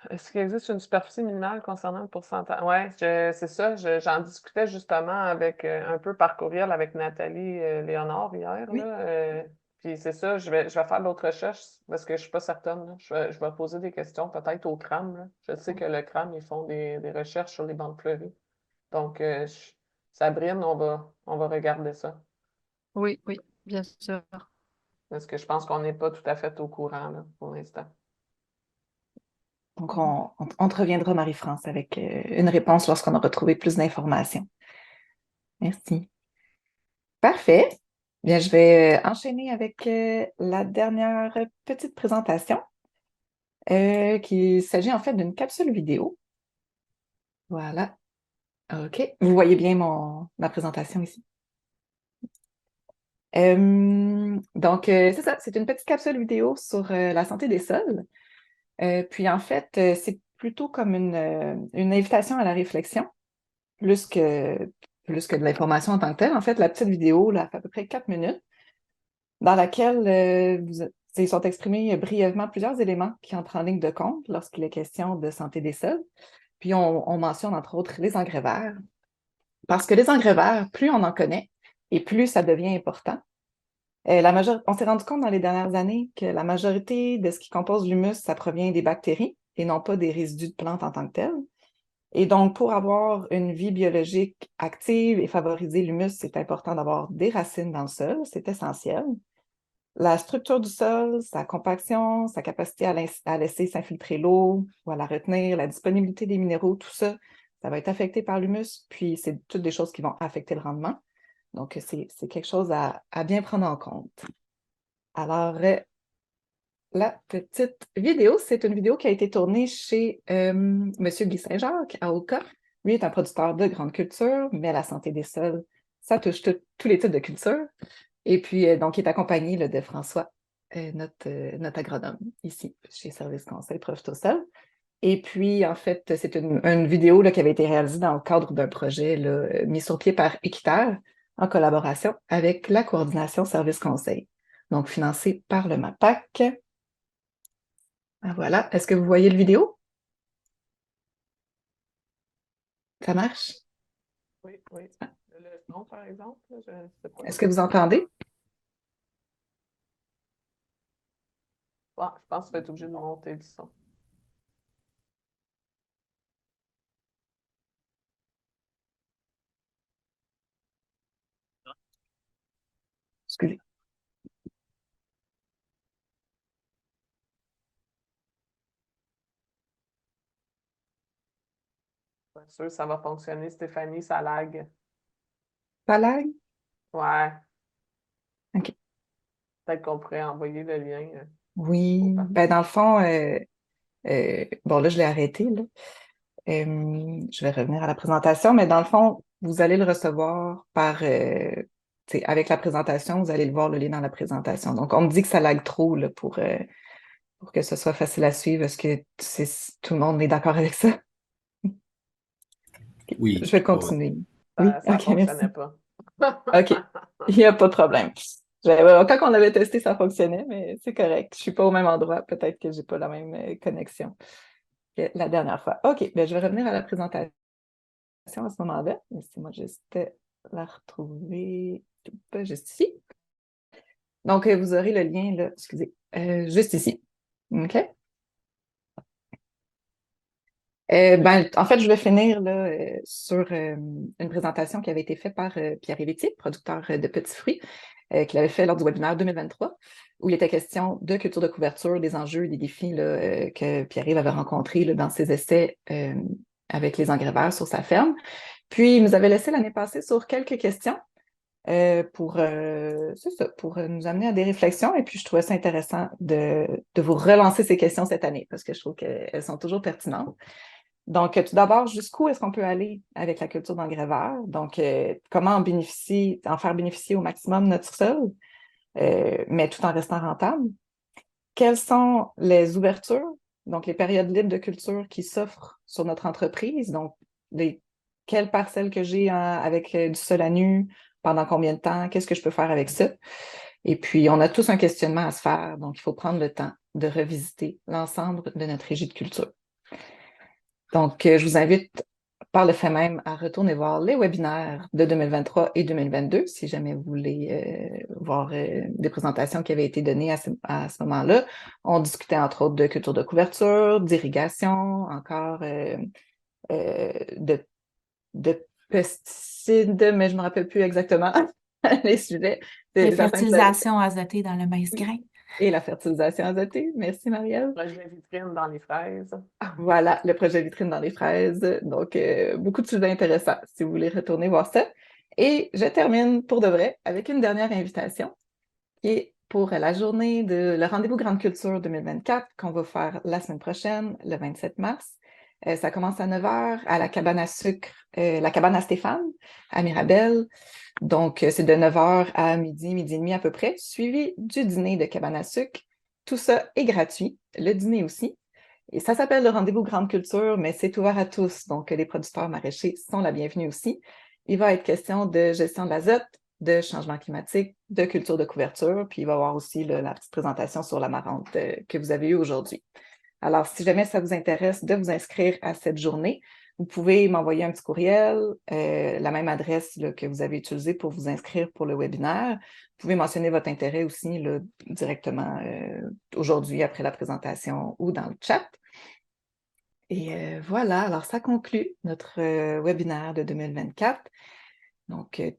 Speaker 2: Est-ce qu'il existe une superficie minimale concernant le pourcentage? Oui, c'est ça. J'en discutais justement avec un peu par courriel avec Nathalie Léonard hier.
Speaker 1: Oui.
Speaker 2: Là, puis c'est ça, je vais faire d'autres recherches parce que je ne suis pas certaine. Là. Je vais poser des questions peut-être au CRAM. Là. Je sais que le CRAM, ils font des recherches sur les bandes fleuries. Donc, Sabrine, on va regarder ça.
Speaker 5: Oui, oui, bien sûr.
Speaker 2: Parce que je pense qu'on n'est pas tout à fait au courant là, pour l'instant.
Speaker 1: Donc, on te reviendra, Marie-France, avec une réponse lorsqu'on aura trouvé plus d'informations. Merci. Parfait. Bien, je vais enchaîner avec la dernière petite présentation, qui s'agit en fait d'une capsule vidéo. Voilà. OK. Vous voyez bien ma présentation ici. Donc, c'est ça, c'est une petite capsule vidéo sur la santé des sols. Puis en fait, c'est plutôt comme une invitation à la réflexion, plus que de l'information en tant que telle. En fait, la petite vidéo, là, fait à peu près 4 minutes, dans laquelle ils sont exprimés brièvement plusieurs éléments qui entrent en ligne de compte lorsqu'il est question de santé des sols. Puis on mentionne entre autres les engrais verts, parce que les engrais verts, plus on en connaît et plus ça devient important. On s'est rendu compte dans les dernières années que la majorité de ce qui compose l'humus, ça provient des bactéries et non pas des résidus de plantes en tant que tels. Et donc, pour avoir une vie biologique active et favoriser l'humus, c'est important d'avoir des racines dans le sol, c'est essentiel. La structure du sol, sa compaction, sa capacité à laisser s'infiltrer l'eau ou à la retenir, la disponibilité des minéraux, tout ça, ça va être affecté par l'humus, puis c'est toutes des choses qui vont affecter le rendement. Donc, c'est quelque chose à bien prendre en compte. Alors, la petite vidéo, c'est une vidéo qui a été tournée chez M. Guy Saint-Jacques à Oka. Lui est un producteur de grande culture, mais la santé des sols, ça touche tous les types de culture. Et puis, donc, il est accompagné là, de François, notre agronome, ici, chez Service Conseil Profitosol. Et puis, en fait, c'est une vidéo là, qui avait été réalisée dans le cadre d'un projet là, mis sur pied par Équiterre en collaboration avec la coordination Service Conseil, donc financé par le MAPAC. Ah, voilà. Est-ce que vous voyez le vidéo? Ça marche?
Speaker 2: Oui, oui. Le son, par exemple, là, je ne sais pas.
Speaker 1: Est-ce que vous entendez?
Speaker 2: Ah, je pense que tu vas être obligé de monter le son.
Speaker 1: Excusez.
Speaker 2: Bien sûr, ça va fonctionner, Stéphanie, ça lag.
Speaker 1: Pas lag?
Speaker 2: Ouais,
Speaker 1: OK.
Speaker 2: peut-être qu'on pourrait envoyer le lien
Speaker 1: Oui.
Speaker 2: au
Speaker 1: Ben, dans le fond, bon, là, je l'ai arrêté, là. Je vais revenir à la présentation, mais dans le fond, vous allez le recevoir avec la présentation, vous allez le voir, le lien dans la présentation. Donc, on me dit que ça lag trop là, pour que ce soit facile à suivre. Est-ce que tout le monde est d'accord avec ça?
Speaker 8: Oui.
Speaker 1: Je vais
Speaker 8: Ouais, ouais.
Speaker 1: continuer. Oui,
Speaker 2: Ça
Speaker 1: OK, merci.
Speaker 2: fonctionnait pas.
Speaker 1: OK, il n'y a pas de problème. Quand on avait testé, ça fonctionnait, mais c'est correct. Je ne suis pas au même endroit. Peut-être que je n'ai pas la même connexion que la dernière fois. OK, ben, je vais revenir à la présentation à ce moment-là. Laissez-moi juste la retrouver juste ici. Donc, vous aurez le lien, là, excusez, juste ici. OK? Ben, en fait, je vais finir là, sur une présentation qui avait été faite par Pierre Évetier, producteur de Petits Fruits, qu'il avait fait lors du webinaire 2023, où il était question de culture de couverture, des enjeux, des défis là, que Pierre-Yves avait rencontrés là, dans ses essais avec les engrais verts sur sa ferme. Puis, il nous avait laissé l'année passée sur quelques questions c'est ça, pour nous amener à des réflexions. Et puis, je trouvais ça intéressant de vous relancer ces questions cette année parce que je trouve qu'elles sont toujours pertinentes. Donc, tout d'abord, jusqu'où est-ce qu'on peut aller avec la culture d'engrais verts? Donc, comment en faire bénéficier au maximum notre sol, mais tout en restant rentable? Quelles sont les ouvertures, donc les périodes libres de culture qui s'offrent sur notre entreprise? Donc, quelles parcelles que j'ai avec du sol à nu, pendant combien de temps, qu'est-ce que je peux faire avec ça? Et puis, on a tous un questionnement à se faire, donc il faut prendre le temps de revisiter l'ensemble de notre régie de culture. Donc, je vous invite par le fait même à retourner voir les webinaires de 2023 et 2022 si jamais vous voulez voir des présentations qui avaient été données à ce moment-là. On discutait entre autres de culture de couverture, d'irrigation, encore de pesticides, mais je ne me rappelle plus exactement les sujets.
Speaker 7: La fertilisation azotée dans le maïs grain.
Speaker 1: Et la fertilisation azotée. Merci, Marielle.
Speaker 2: Projet vitrine dans les fraises.
Speaker 1: Voilà, le projet vitrine dans les fraises. Donc, beaucoup de sujets intéressants si vous voulez retourner voir ça. Et je termine pour de vrai avec une dernière invitation qui est pour la journée de le rendez-vous Grande Culture 2024 qu'on va faire la semaine prochaine, le 27 mars. Ça commence à 9 h à la cabane à sucre, la cabane à Stéphane, à Mirabel. Donc, c'est de 9 h à midi, midi et demi à peu près, suivi du dîner de cabane à sucre. Tout ça est gratuit, le dîner aussi. Et ça s'appelle le rendez-vous Grande Culture, mais c'est ouvert à tous. Donc, les producteurs maraîchers sont la bienvenue aussi. Il va être question de gestion de l'azote, de changement climatique, de culture de couverture, puis il va y avoir aussi la petite présentation sur l'amarante que vous avez eue aujourd'hui. Alors, si jamais ça vous intéresse de vous inscrire à cette journée, vous pouvez m'envoyer un petit courriel, la même adresse là, que vous avez utilisée pour vous inscrire pour le webinaire. Vous pouvez mentionner votre intérêt aussi là, directement aujourd'hui après la présentation ou dans le chat. Et voilà, alors ça conclut notre webinaire de 2024. Donc,